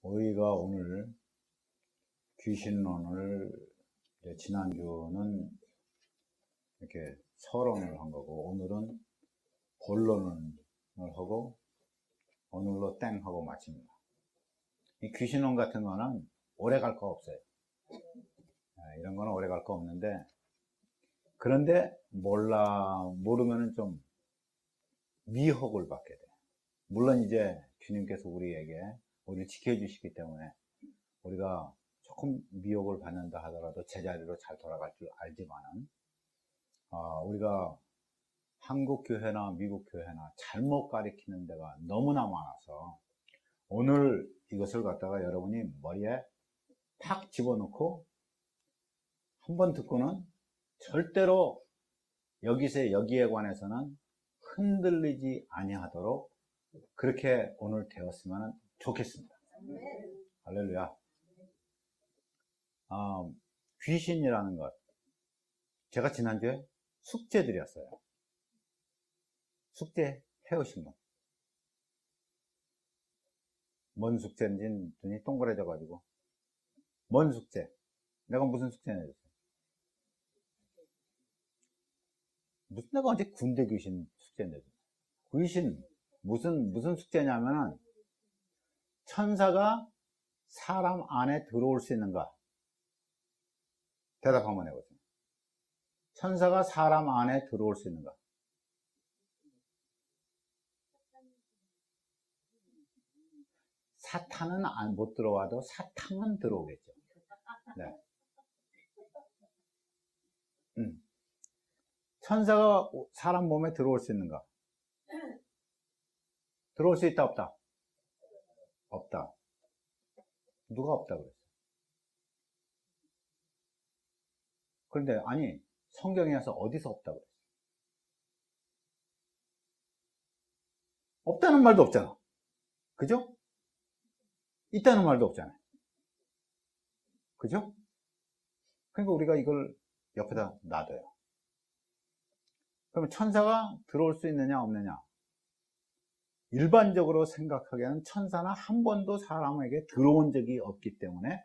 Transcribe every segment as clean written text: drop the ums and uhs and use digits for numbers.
우리가 오늘 귀신론을 지난주는 이렇게 서론을 한 거고 오늘은 본론을 하고 오늘로 땡 하고 마칩니다. 이 귀신론 같은 거는 오래 갈 거 없어요. 이런 거는 오래 갈 거 없는데, 그런데 모르면은 좀 미혹을 받게 돼. 물론 이제 주님께서 우리를 지켜주시기 때문에 우리가 조금 미혹을 받는다 하더라도 제자리로 잘 돌아갈 줄 알지만은, 우리가 한국 교회나 미국 교회나 잘못 가리키는 데가 너무나 많아서 오늘 이것을 갖다가 여러분이 머리에 팍 집어넣고 한번 듣고는 절대로 여기에 관해서는 흔들리지 아니하도록 그렇게 오늘 되었으면 좋겠습니다. 할렐루야. 귀신이라는 것, 제가 지난주에 숙제 드렸어요. 숙제 해오신 분. 뭔 숙제인지 눈이 동그래져가지고. 뭔 숙제? 내가 무슨 숙제 내줬어요? 내가 언제 군대 귀신 숙제 내줬어요? 귀신, 무슨 숙제냐면은, 천사가 사람 안에 들어올 수 있는가? 대답 한번 해보세요. 천사가 사람 안에 들어올 수 있는가? 사탄은 못 들어와도 사탕은 들어오겠죠. 네. 천사가 사람 몸에 들어올 수 있는가? 들어올 수 있다, 없다? 없다. 누가 없다 그랬어? 그런데 아니, 성경에서 어디서 없다 그랬어? 없다는 말도 없잖아. 그죠? 있다는 말도 없잖아요. 그죠? 그러니까 우리가 이걸 옆에다 놔둬요. 그러면 천사가 들어올 수 있느냐 없느냐? 일반적으로 생각하기에는 천사는 한 번도 사람에게 들어온 적이 없기 때문에,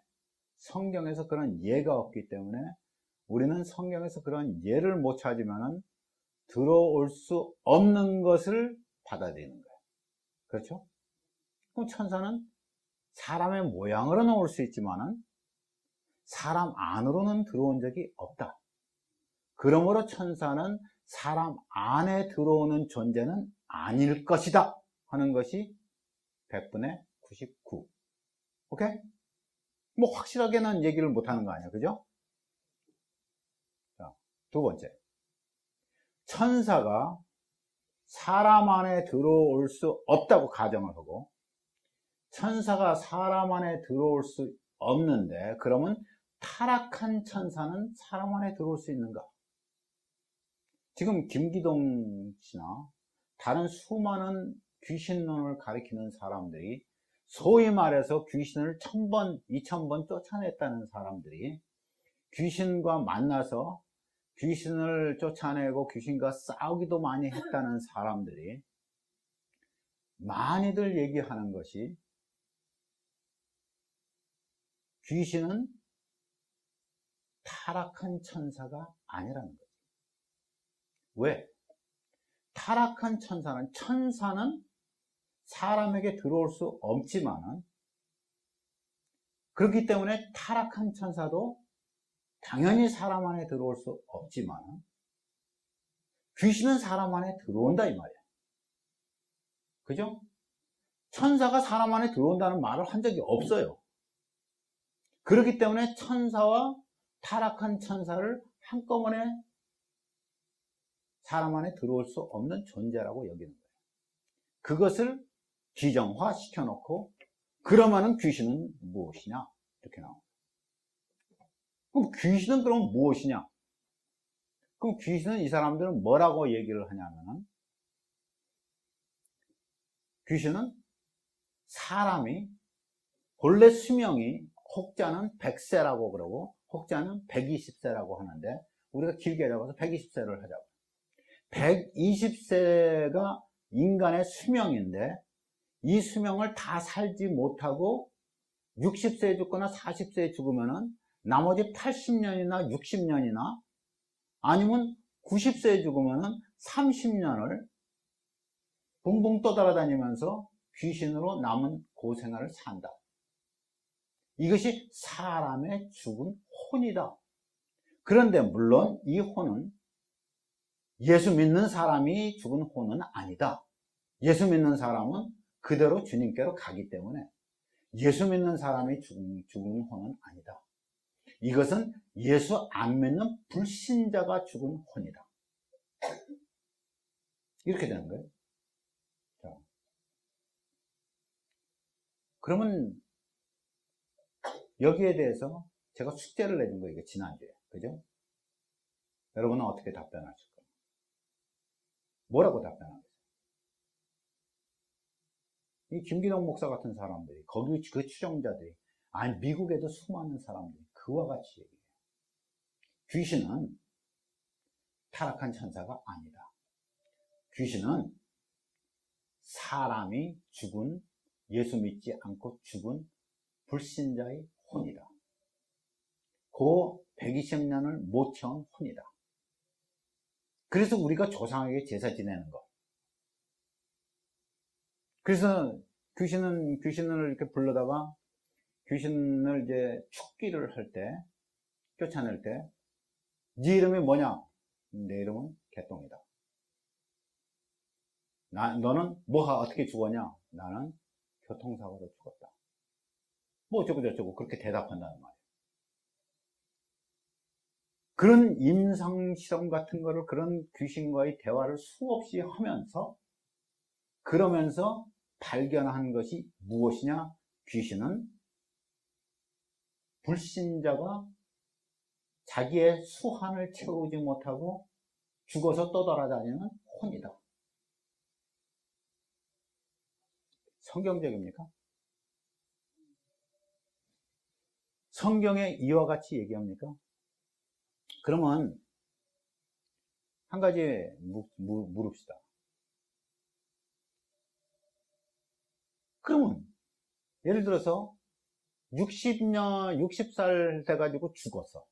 성경에서 그런 예가 없기 때문에 우리는 성경에서 그런 예를 못 찾으면 들어올 수 없는 것을 받아들이는 거예요. 그렇죠? 그럼 천사는 사람의 모양으로는 올 수 있지만은 사람 안으로는 들어온 적이 없다. 그러므로 천사는 사람 안에 들어오는 존재는 아닐 것이다 하는 것이 100분의 99. 오케이? 뭐 확실하게는 얘기를 못 하는 거 아니야. 그죠? 자, 두 번째. 천사가 사람 안에 들어올 수 없다고 가정을 하고, 천사가 사람 안에 들어올 수 없는데, 그러면 타락한 천사는 사람 안에 들어올 수 있는가? 지금 김기동 씨나 다른 수많은 귀신론을 가리키는 사람들이, 소위 말해서 귀신을 1000번, 2000번 쫓아냈다는 사람들이, 귀신과 만나서 귀신을 쫓아내고 귀신과 싸우기도 많이 했다는 사람들이 많이들 얘기하는 것이, 귀신은 타락한 천사가 아니라는 거죠. 왜? 타락한 천사는 사람에게 들어올 수 없지만은, 그렇기 때문에 타락한 천사도 당연히 사람 안에 들어올 수 없지만은, 귀신은 사람 안에 들어온다 이 말이야. 그죠? 천사가 사람 안에 들어온다는 말을 한 적이 없어요. 그렇기 때문에 천사와 타락한 천사를 한꺼번에 사람 안에 들어올 수 없는 존재라고 여기는 거예요. 그것을 기정화 시켜놓고, 그러면은 귀신은 무엇이냐? 이렇게 나옵니다. 그럼 귀신은 그럼 무엇이냐? 그럼 귀신은, 이 사람들은 뭐라고 얘기를 하냐면은, 귀신은 사람이 본래 수명이 혹자는 100세라고 그러고 혹자는 120세라고 하는데, 우리가 길게 잡아서 120세를 하자고. 120세가 인간의 수명인데, 이 수명을 다 살지 못하고 60세에 죽거나 40세에 죽으면은 나머지 80년이나 60년이나 아니면 90세에 죽으면은 30년을 붕붕 떠돌아다니면서 귀신으로 남은 고생활을 산다. 이것이 사람의 죽은 혼이다. 그런데 물론 이 혼은 예수 믿는 사람이 죽은 혼은 아니다. 예수 믿는 사람은 그대로 주님께로 가기 때문에 예수 믿는 사람이 죽은 혼은 아니다. 이것은 예수 안 믿는 불신자가 죽은 혼이다. 이렇게 되는 거예요. 자, 그러면 여기에 대해서 제가 숙제를 내준 거예요. 지난주에. 그죠? 여러분은 어떻게 답변하실 거예요? 뭐라고 답변하겠어요? 이 김기동 목사 같은 사람들이, 거기 그 추종자들이, 아니, 미국에도 수많은 사람들이 그와 같이 얘기해요. 귀신은 타락한 천사가 아니다. 귀신은 사람이 죽은, 예수 믿지 않고 죽은 불신자의 혼이다. 그 120년을 못 채운 혼이다. 그래서 우리가 조상에게 제사 지내는 거. 그래서 귀신을 이렇게 불러다가 귀신을 이제 축기를 할 때, 쫓아낼 때, 네 이름이 뭐냐? 내 이름은 개똥이다. 너는 뭐가 어떻게 죽었냐? 나는 교통사고로 죽었다. 뭐 어쩌고저쩌고 그렇게 대답한다는 말이에요. 그런 임상실험 같은 거를, 그런 귀신과의 대화를 수없이 하면서, 그러면서 발견한 것이 무엇이냐? 귀신은 불신자가 자기의 수한을 채우지 못하고 죽어서 떠돌아다니는 혼이다. 성경적입니까? 성경에 이와 같이 얘기합니까? 그러면 한 가지 물읍시다. 그러면 예를 들어서 60살 돼가지고 죽었어.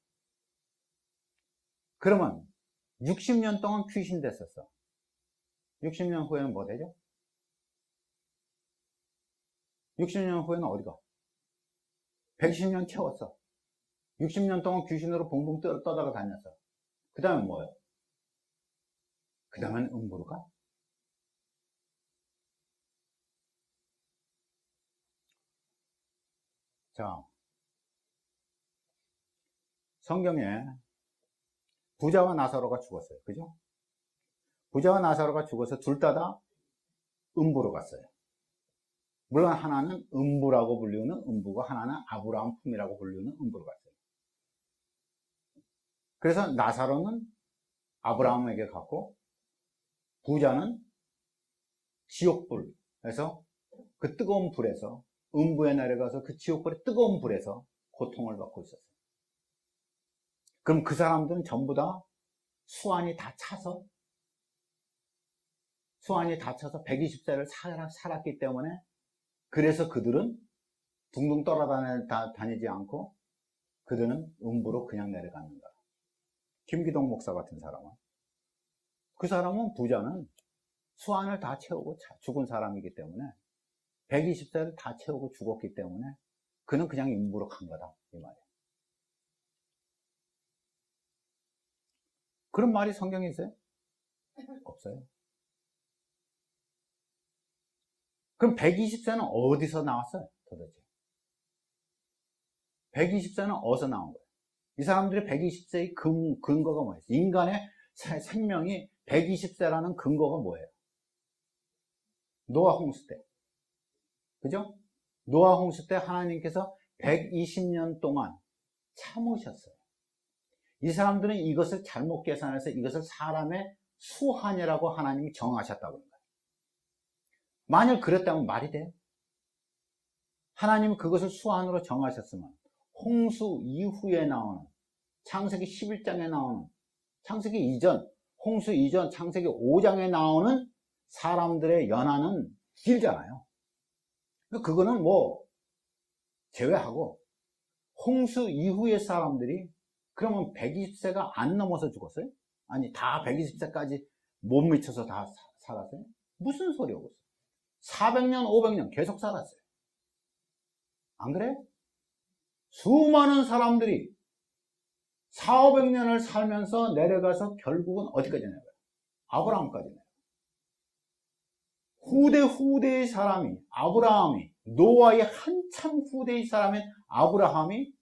그러면 60년 동안 귀신 됐었어. 60년 후에는 뭐 되죠? 60년 후에는 어디가? 120년 채웠어. 60년 동안 귀신으로 붕붕 떠다가 다녔어. 그 다음에 뭐예요? 그 다음엔 음부로 가? 자, 성경에 부자와 나사로가 죽었어요. 그죠? 부자와 나사로가 죽어서 둘 다 음부로 갔어요. 물론 하나는 음부라고 불리는 음부고, 하나는 아브라함 품이라고 불리는 음부로 갔어요. 그래서 나사로는 아브라함에게 갔고, 부자는 지옥불에서, 그 뜨거운 불에서, 음부에 내려가서 그 지옥불의 뜨거운 불에서 고통을 받고 있었어요. 그럼 그 사람들은 전부 다 수완이 다 차서 120세를 살았기 때문에, 그래서 그들은 둥둥 떠다니지 않고 그들은 음부로 그냥 내려가는 거야. 김기동 목사 같은 사람은, 그 사람은, 부자는 수완을 다 채우고 죽은 사람이기 때문에, 120세를 다 채우고 죽었기 때문에 그는 그냥 음부로 간 거다, 이 말이야. 그런 말이 성경에 있어요? 없어요. 그럼 120세는 어디서 나왔어요, 도대체? 120세는 어디서 나온 거예요? 이 사람들이 120세의 근거가 뭐예요? 인간의 생명이 120세라는 근거가 뭐예요? 노아 홍수 때. 그죠? 노아 홍수 때 하나님께서 120년 동안 참으셨어요. 이 사람들은 이것을 잘못 계산해서 이것을 사람의 수한이라고 하나님이 정하셨다고 합니다. 만약 그랬다면 말이 돼요? 하나님이 그것을 수한으로 정하셨으면 홍수 이후에 나오는, 창세기 11장에 나오는, 창세기 이전, 홍수 이전 창세기 5장에 나오는 사람들의 연한은 길잖아요. 그거는 뭐 제외하고 홍수 이후의 사람들이 그러면 120세가 안 넘어서 죽었어요? 아니 다 120세까지 못 미쳐서 다 살았어요? 무슨 소리고 400년 500년 계속 살았어요. 안 그래? 수많은 사람들이 400~500년을 살면서 내려가서 결국은 어디까지 내려가요? 아브라함까지 내려가요. 후대의 사람이 아브라함이, 노아의 한참 후대의 사람인 아브라함이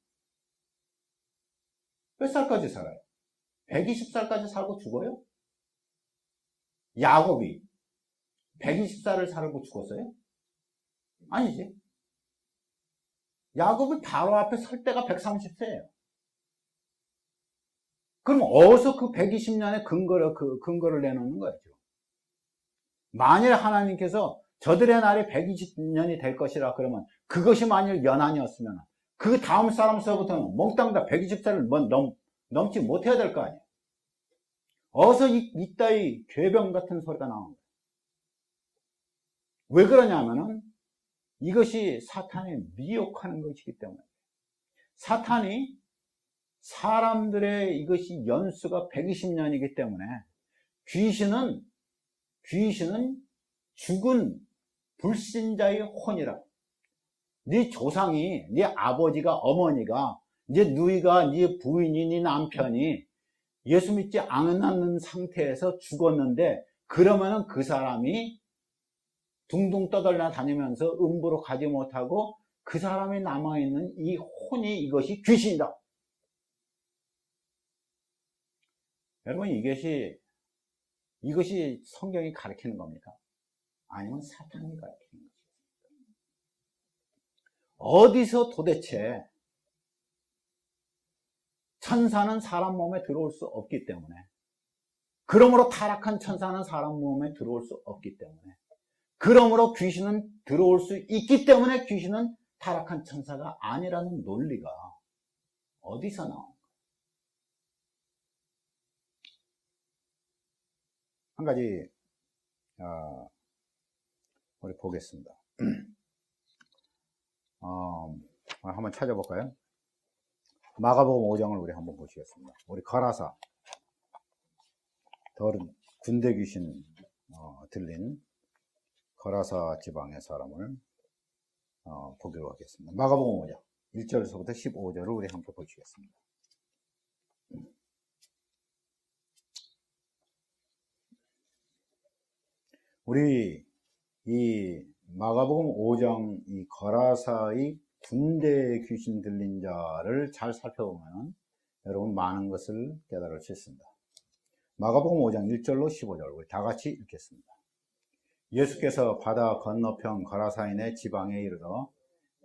몇 살까지 살아요? 120살까지 살고 죽어요? 야곱이 120살을 살고 죽었어요? 아니지. 야곱이 바로 앞에 설 때가 130세예요. 그럼 어디서 그 120년의 근거를 내놓는 거예요, 지금? 만일 하나님께서 저들의 날이 120년이 될 것이라 그러면 그것이 만일 연한이었으면 그 다음 사람서부터는 몽땅 다 120살을 넘지 못해야 될 거 아니에요. 어디서 이따위 괴병 같은 소리가 나오는 거예요. 왜 그러냐면은 이것이 사탄이 미혹하는 것이기 때문에 사탄이 사람들의 이것이 연수가 120년이기 때문에 귀신은 죽은 불신자의 혼이라. 네 조상이, 네 아버지가, 어머니가, 네 누이가, 네 부인이, 네 남편이 예수 믿지 않는 상태에서 죽었는데 그러면은 그 사람이 둥둥 떠돌려 다니면서 음부로 가지 못하고 그 사람이 남아있는 이 혼이 이것이 귀신이다. 여러분 이것이 성경이 가르치는 겁니까? 아니면 사탄이 가르치는 것입니까? 어디서 도대체 천사는 사람 몸에 들어올 수 없기 때문에 그러므로 타락한 천사는 사람 몸에 들어올 수 없기 때문에 그러므로 귀신은 들어올 수 있기 때문에 귀신은 타락한 천사가 아니라는 논리가 어디서 나온 거예요? 한 가지 우리 보겠습니다. 한번 찾아볼까요? 마가복음 5장을 우리 한번 보시겠습니다. 우리 거라사 군대 귀신 들린 거라사 지방의 사람을 보기로 하겠습니다. 마가복음 5장 1절에서부터 15절을 우리 함께 보시겠습니다. 우리 이 마가복음 5장 이 거라사의 군대 귀신 들린 자를 잘 살펴보면 여러분 많은 것을 깨달을 수 있습니다. 마가복음 5장 1절로 15절 우리 다 같이 읽겠습니다. 예수께서 바다 건너편 거라사인의 지방에 이르러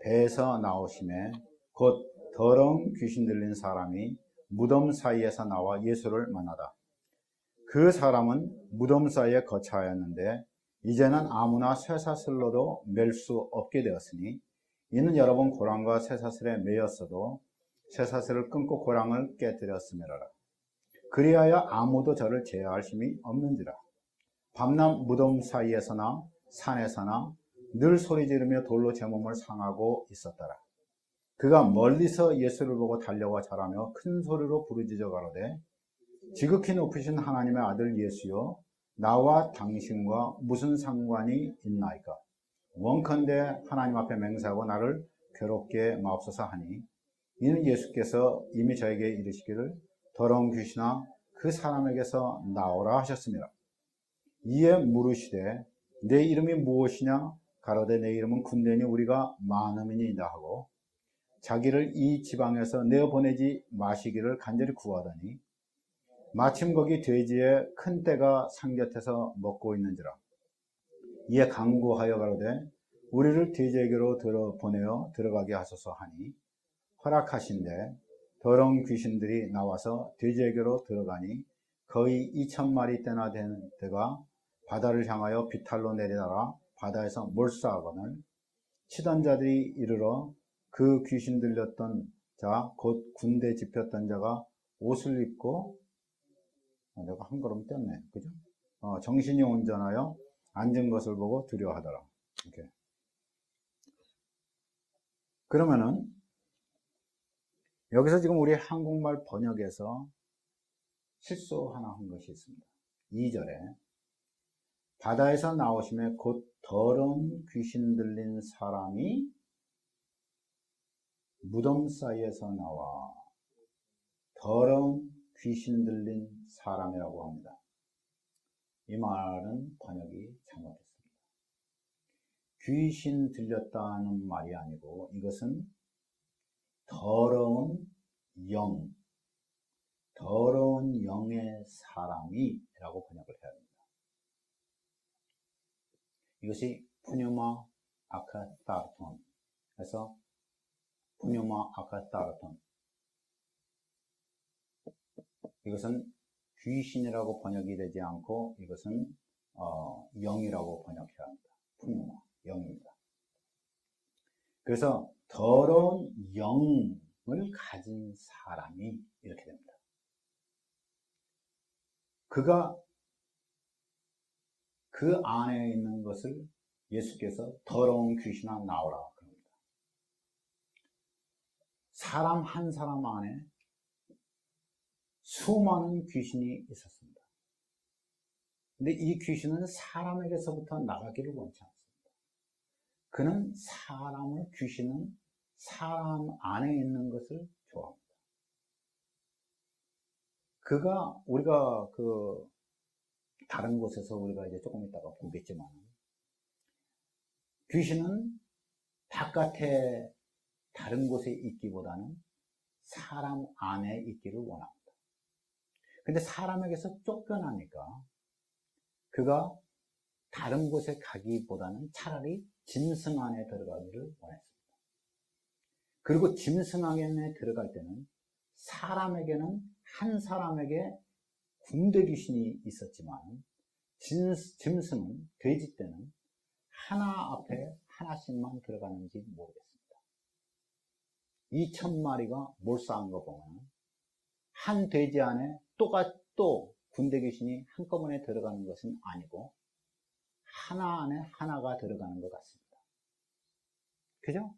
배에서 나오심에 곧 더러운 귀신 들린 사람이 무덤 사이에서 나와 예수를 만나다. 그 사람은 무덤 사이에 거처하였는데 이제는 아무나 쇠사슬로도 맬 수 없게 되었으니 이는 여러 번 고랑과 쇠사슬에 매였어도 쇠사슬을 끊고 고랑을 깨뜨렸음이라라. 그리하여 아무도 저를 제어할 힘이 없는지라. 밤낮 무덤 사이에서나 산에서나 늘 소리 지르며 돌로 제 몸을 상하고 있었더라. 그가 멀리서 예수를 보고 달려와 절하며 큰 소리로 부르짖어 가로되 지극히 높으신 하나님의 아들 예수여 나와 당신과 무슨 상관이 있나이까? 원컨대 하나님 앞에 맹세하고 나를 괴롭게 마옵소서 하니 이는 예수께서 이미 저에게 이르시기를 더러운 귀신아 그 사람에게서 나오라 하셨습니다. 이에 물으시되 내 이름이 무엇이냐? 가로되 내 이름은 군대니 우리가 많음이니이다 하고 자기를 이 지방에서 내어보내지 마시기를 간절히 구하더니 마침 거기 돼지의 큰 떼가 산 곁에서 먹고 있는지라. 이에 간구하여 가로되 우리를 돼지에게로 보내어 들어가게 하소서 하니 허락하신대 더러운 귀신들이 나와서 돼지에게로 들어가니 거의 2000마리 떼나 되는 떼가 바다를 향하여 비탈로 내려다가 바다에서 몰수하거늘 치던 자들이 이르러 그 귀신 들렸던 자 곧 군대 집혔던 자가 옷을 입고 내가 한 걸음 뗐네. 그죠? 정신이 온전하여 앉은 것을 보고 두려워하더라. 이렇게. 그러면은 여기서 지금 우리 한국말 번역에서 실수 하나 한 것이 있습니다. 2절에 바다에서 나오심에 곧 더러운 귀신 들린 사람이 무덤 사이에서 나와 더러운 귀신 들린 사람이라고 합니다. 이 말은 번역이 잘못됐습니다. 귀신 들렸다는 말이 아니고 이것은 더러운 영, 더러운 영의 사람이 라고 번역을 해야 합니다. 이것이 푸뉴마 아카타르톤, 그래서 푸뉴마 아카타르톤, 이것은 귀신이라고 번역이 되지 않고 이것은 영이라고 번역해야 합니다. 푸뉴마, 영입니다. 그래서 더러운 영을 가진 사람이 이렇게 됩니다. 그가 그 안에 있는 것을 예수께서 더러운 귀신아 나오라 그럽니다. 사람 한 사람 안에 수많은 귀신이 있었습니다. 근데 이 귀신은 사람에게서부터 나가기를 원치 않습니다. 그는 귀신은 사람 안에 있는 것을 좋아합니다. 우리가 다른 곳에서 우리가 이제 조금 있다가 보겠지만, 귀신은 바깥에 다른 곳에 있기보다는 사람 안에 있기를 원합니다. 근데 사람에게서 쫓겨나니까 그가 다른 곳에 가기보다는 차라리 짐승 안에 들어가기를 원했습니다. 그리고 짐승 안에 들어갈 때는 한 사람에게 군대 귀신이 있었지만 짐승은, 돼지 때는 하나 앞에 하나씩만 들어가는지 모르겠습니다. 2,000마리가 몰싸한 거 보면 한 돼지 안에 또 군대 귀신이 한꺼번에 들어가는 것은 아니고 하나 안에 하나가 들어가는 것 같습니다. 그죠?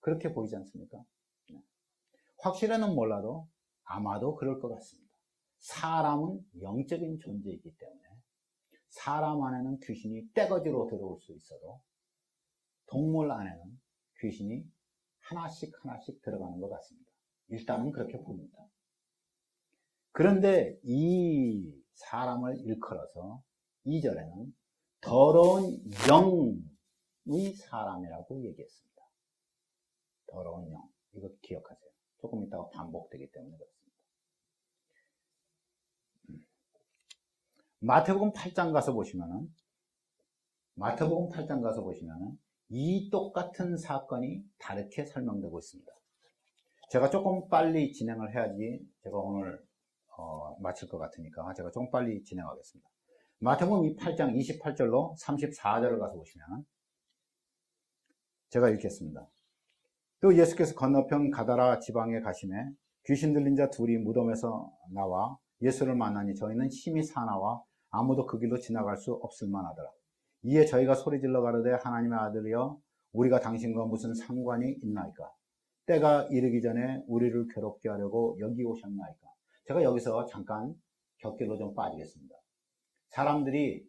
그렇게 보이지 않습니까? 확실히는 몰라도 아마도 그럴 것 같습니다. 사람은 영적인 존재이기 때문에 사람 안에는 귀신이 떼거지로 들어올 수 있어도 동물 안에는 귀신이 하나씩 들어가는 것 같습니다. 일단은 그렇게 봅니다. 그런데 이 사람을 일컬어서 2절에는 더러운 영의 사람이라고 얘기했습니다. 더러운 영. 이거 기억하세요. 조금 있다가 반복되기 때문에 그렇습니다. 마태복음 8장 가서 보시면은 이 똑같은 사건이 다르게 설명되고 있습니다. 제가 조금 빨리 진행을 해야지 제가 오늘 마칠 것 같으니까 제가 조금 빨리 진행하겠습니다. 마태복음 8장 28절로 34절을 가서 보시면 제가 읽겠습니다. 또 예수께서 건너편 가다라 지방에 가시매 귀신 들린 자 둘이 무덤에서 나와 예수를 만나니 저희는 심히 사나와 아무도 그 길로 지나갈 수 없을 만하더라. 이에 저희가 소리질러 가로되 하나님의 아들이여 우리가 당신과 무슨 상관이 있나이까? 때가 이르기 전에 우리를 괴롭게 하려고 여기 오셨나이까? 제가 여기서 잠깐 곁길로 좀 빠지겠습니다. 사람들이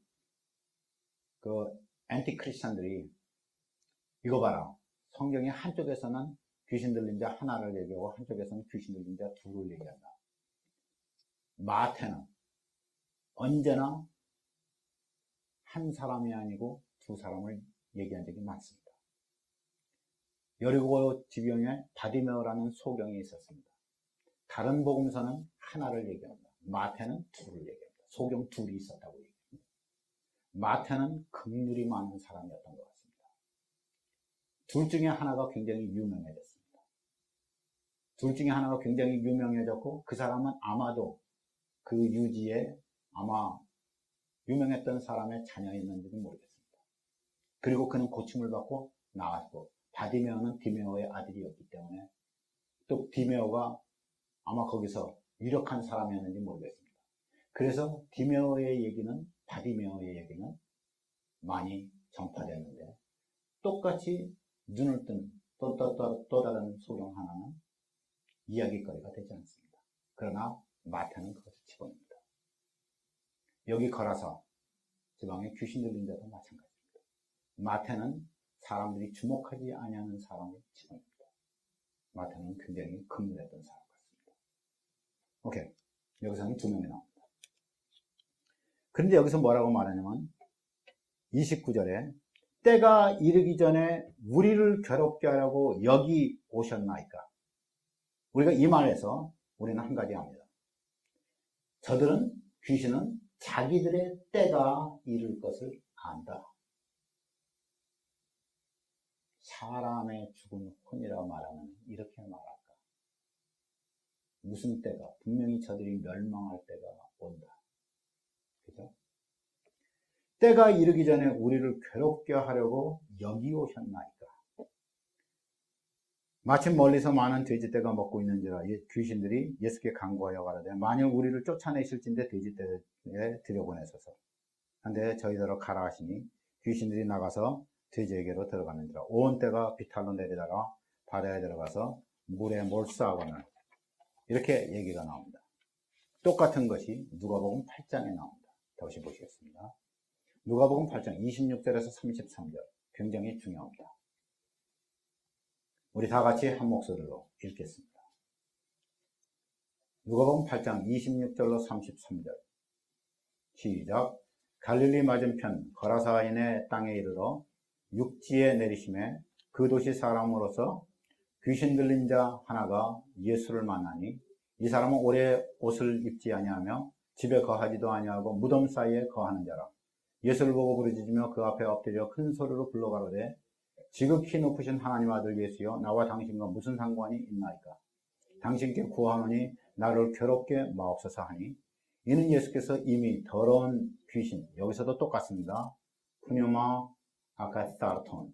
엔티크리스찬들이 이거 봐라. 성경이 한쪽에서는 귀신 들린 자 하나를 얘기하고 한쪽에서는 귀신 들린 자 둘을 얘기한다. 마태는 언제나 한 사람이 아니고 두 사람을 얘기한 적이 많습니다. 여리고 지병에 바디메오라는 소경이 있었습니다. 다른 복음서는 하나를 얘기합니다. 마태는 둘을 얘기합니다. 소경 둘이 있었다고 얘기합니다. 마태는 긍휼이 많은 사람이었던 것 같습니다. 둘 중에 하나가 굉장히 유명해졌습니다. 둘 중에 하나가 굉장히 유명해졌고 그 사람은 아마도 그 유지에 아마 유명했던 사람의 자녀였는지는 모르겠습니다. 그리고 그는 고침을 받고 나왔고 바디메오는 디메오의 아들이었기 때문에 또 디메오가 아마 거기서 유력한 사람이었는지 모르겠습니다. 그래서 디메오의 얘기는 바디메오의 얘기는 많이 전파됐는데 똑같이 눈을 뜬 또 다른 소경 하나는 이야기거리가 되지 않습니다. 그러나 마태는 그것을 집어넣습니다. 여기 거라사 지방에 귀신 들린 자도 마찬가지입니다. 마태는 사람들이 주목하지 아니하는 사람을 집어넣습니다. 마태는 굉장히 긍휼했던 사람 같습니다. 오케이. 여기서는 두 명이 나옵니다. 그런데 여기서 뭐라고 말하냐면 29절에 때가 이르기 전에 우리를 괴롭게 하려고 여기 오셨나이까. 우리가 이 말에서 우리는 한 가지 압니다. 저들은 귀신은 자기들의 때가 이를 것을 안다. 사람의 죽은 혼이라고 말하면 이렇게 말할까. 무슨 때가? 분명히 저들이 멸망할 때가 온다. 그죠? 때가 이르기 전에 우리를 괴롭게 하려고 여기 오셨나이까. 마침 멀리서 많은 돼지떼가 먹고 있는지라 귀신들이 예수께 간구하여 가라되 만일 우리를 쫓아내실진대 돼지떼에 들여보내소서. 한데 저희더러 가라 하시니 귀신들이 나가서 돼지에게로 들어가는지라. 온 떼가 비탈로 내리다가 바다에 들어가서 물에 몰수하거늘. 이렇게 얘기가 나옵니다. 똑같은 것이 누가복음 8장에 나옵니다. 다시 보시겠습니다. 누가복음 8장 26절에서 33절 굉장히 중요합니다. 우리 다 같이 한 목소리로 읽겠습니다. 누가복음 8장 26절로 33절 시작. 갈릴리 맞은편 거라사인의 땅에 이르러 육지에 내리심에 그 도시 사람으로서 귀신 들린 자 하나가 예수를 만나니 이 사람은 오래 옷을 입지 아니하며 집에 거하지도 아니하고 무덤 사이에 거하는 자라. 예수를 보고 부르짖으며 그 앞에 엎드려 큰 소리로 불러가로되 지극히 높으신 하나님 아들 예수여 나와 당신과 무슨 상관이 있나이까. 당신께 구하노니 나를 괴롭게 마옵소서 하니 이는 예수께서 이미 더러운 귀신, 여기서도 똑같습니다. 푸뉴마 아카스타르톤,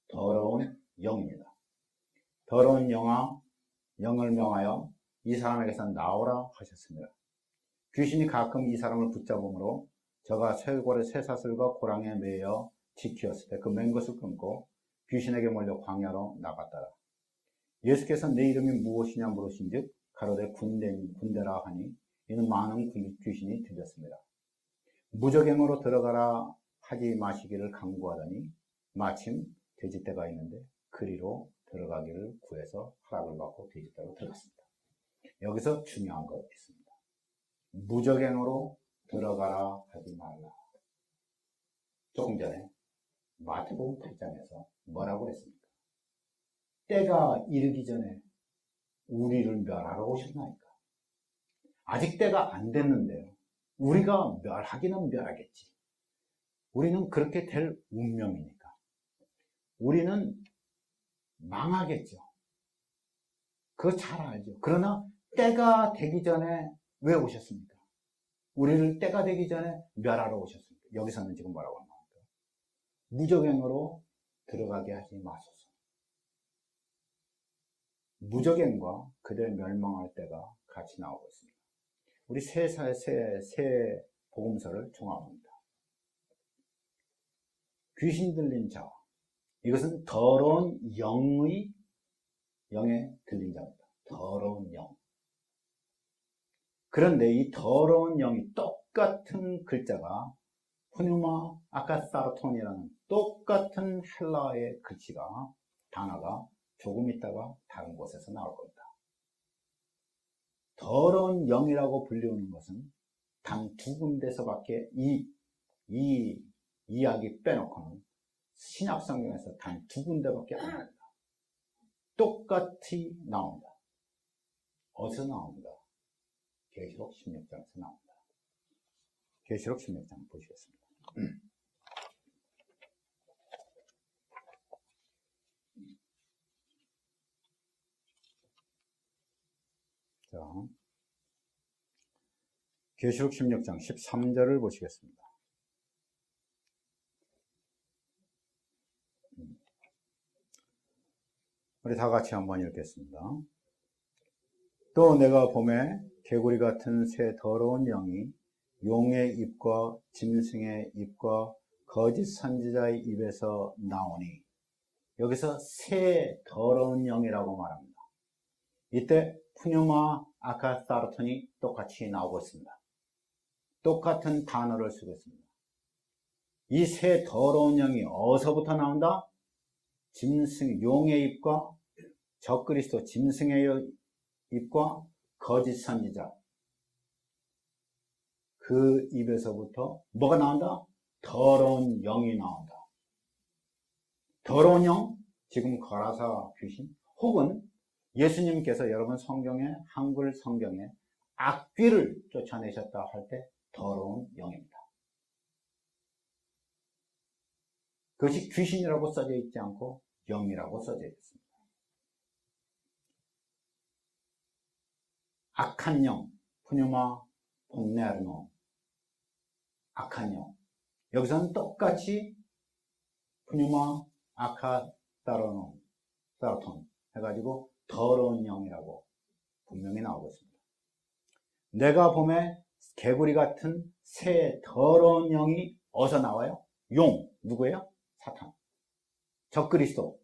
더러운 영입니다. 더러운 영을 명하여 이 사람에게서 나오라 하셨습니다. 귀신이 가끔 이 사람을 붙잡음으로 저가 쇄골의 쇠사슬과 고랑에 매여 지키었을 때 그 맨 것을 끊고 귀신에게 몰려 광야로 나갔더라. 예수께서 내 이름이 무엇이냐 물으신즉 가로되 군대라 하니 이는 많은 귀신이 들렸습니다. 무적행으로 들어가라 하지 마시기를 강구하더니 마침 돼지떼가 있는데 그리로 들어가기를 구해서 허락을 받고 돼지떼로 들어갔습니다. 여기서 중요한 것 있습니다. 무적행으로 들어가라 하지 말라. 조금 전에 마태복음 8장에서 뭐라고 했습니까? 때가 이르기 전에 우리를 멸하러 오셨나이까. 아직 때가 안 됐는데요. 우리가 멸하기는 멸하겠지. 우리는 그렇게 될 운명이니까. 우리는 망하겠죠. 그거 잘 알죠. 그러나 때가 되기 전에 왜 오셨습니까? 우리를 때가 되기 전에 멸하러 오셨습니다. 여기서는 지금 뭐라고 합니까? 무적행으로 들어가게 하지 마소서. 무적행과 그들 멸망할 때가 같이 나오고 있습니다. 우리 세 복음서를 종합합니다. 귀신 들린 자, 이것은 더러운 영에 들린 자입니다. 더러운 영. 그런데 이 더러운 영이 똑같은 글자가 푸뉴마 아카사르톤이라는 똑같은 헬라어의 글씨가 단어가 조금 있다가 다른 곳에서 나올 겁니다. 더러운 영이라고 불리우는 것은 단 두 군데서밖에 이 이야기 빼놓고는 신약 성경에서 단 두 군데밖에 안 나옵니다. 똑같이 나옵니다. 어디서 나옵니다? 계시록 16장에서 나옵니다. 계시록 16장 보시겠습니다. 자, 계시록 16장 13절을 보시겠습니다. 우리 다 같이 한번 읽겠습니다. 또 내가 봄에 개구리 같은 새 더러운 영이 용의 입과 짐승의 입과 거짓 선지자의 입에서 나오니, 여기서 새 더러운 영이라고 말합니다. 이때 푸뉴마 아카사르톤이 똑같이 나오고 있습니다. 똑같은 단어를 쓰고 있습니다. 이 새 더러운 영이 어디서부터 나온다? 짐승, 용의 입과 적그리스도, 짐승의 입과 거짓 선지자, 그 입에서부터 뭐가 나온다? 더러운 영이 나온다. 더러운 영, 지금 거라사 귀신, 혹은 예수님께서 여러분 성경에, 한글 성경에 악귀를 쫓아내셨다 할 때 더러운 영입니다. 그것이 귀신이라고 써져 있지 않고 영이라고 써져 있습니다. 악한 영, 푸뉴마 본네르노, 악한 영. 여기서는 똑같이 푸뉴마 아카사르톤 해가지고 더러운 영이라고 분명히 나오고 있습니다. 내가 봄에 개구리 같은 새 더러운 영이 어디서 나와요? 용, 누구예요? 사탄. 적그리스도,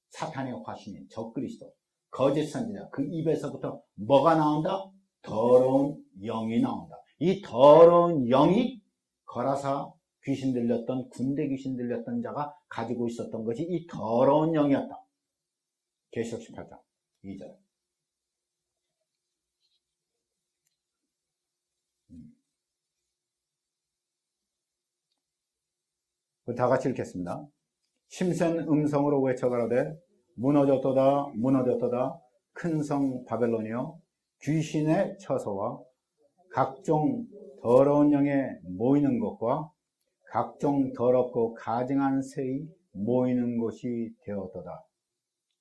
사탄의 화신인 적그리스도, 거짓 선지자, 그 입에서부터 뭐가 나온다? 더러운 영이 나온다. 이 더러운 영이 거라사 귀신 들렸던, 군대 귀신 들렸던 자가 가지고 있었던 것이 이 더러운 영이었다. 계시록 18장 2절. 다 같이 읽겠습니다. 심센 음성으로 외쳐가라되 무너졌도다 무너졌도다 큰 성 바벨론이여 귀신의 처소와 각종 더러운 영에 모이는 것과 각종 더럽고 가증한 새이 모이는 곳이 되었도다.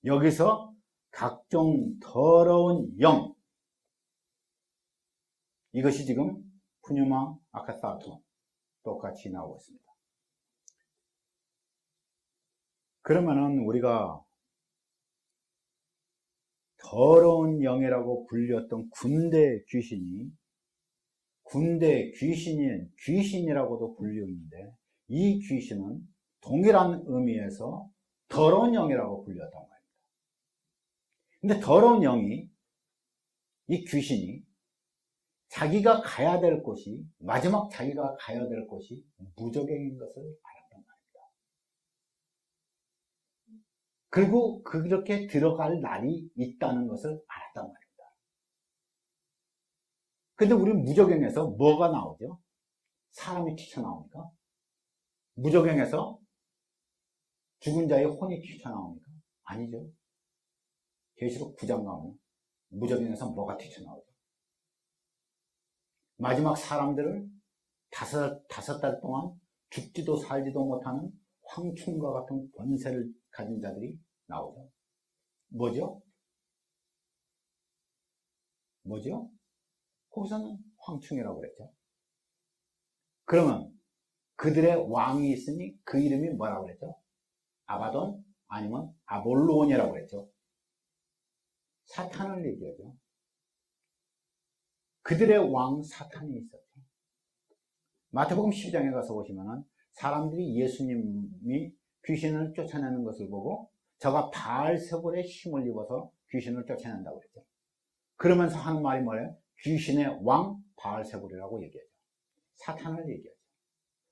여기서 각종 더러운 영, 이것이 지금 푸뉴마 아카사르톤 똑같이 나오고 있습니다. 그러면은 우리가 더러운 영이라고 불렸던 군대 귀신인 귀신이라고도 불리는데, 이 귀신은 동일한 의미에서 더러운 영이라고 불렸단 말입니다. 근데 더러운 영이, 이 귀신이 자기가 가야 될 곳이, 마지막 자기가 가야 될 곳이 무저갱인 것을 알았단 말입니다. 그리고 그렇게 들어갈 날이 있다는 것을 알았단 말입니다. 근데 우리는 무저갱에서 뭐가 나오죠? 사람이 튀쳐나옵니까? 무저갱에서 죽은 자의 혼이 튀쳐나옵니까? 아니죠. 계시록 9장 가면 무저갱에서 뭐가 튀쳐나오죠? 마지막 사람들을 다섯 달 동안 죽지도 살지도 못하는 황충과 같은 권세를 가진 자들이 나오죠. 뭐죠? 거기서는 황충이라고 그랬죠. 그러면 그들의 왕이 있으니 그 이름이 뭐라고 그랬죠? 아바돈 아니면 아볼로온이라고 그랬죠. 사탄을 얘기하죠. 그들의 왕 사탄이 있었죠. 마태복음 12장에 가서 보시면은 사람들이 예수님이 귀신을 쫓아내는 것을 보고 저가 바알세불의 힘을 입어서 귀신을 쫓아낸다고 그랬죠. 그러면서 하는 말이 뭐예요? 귀신의 왕 바알세불이라고 얘기하죠. 사탄을 얘기하죠.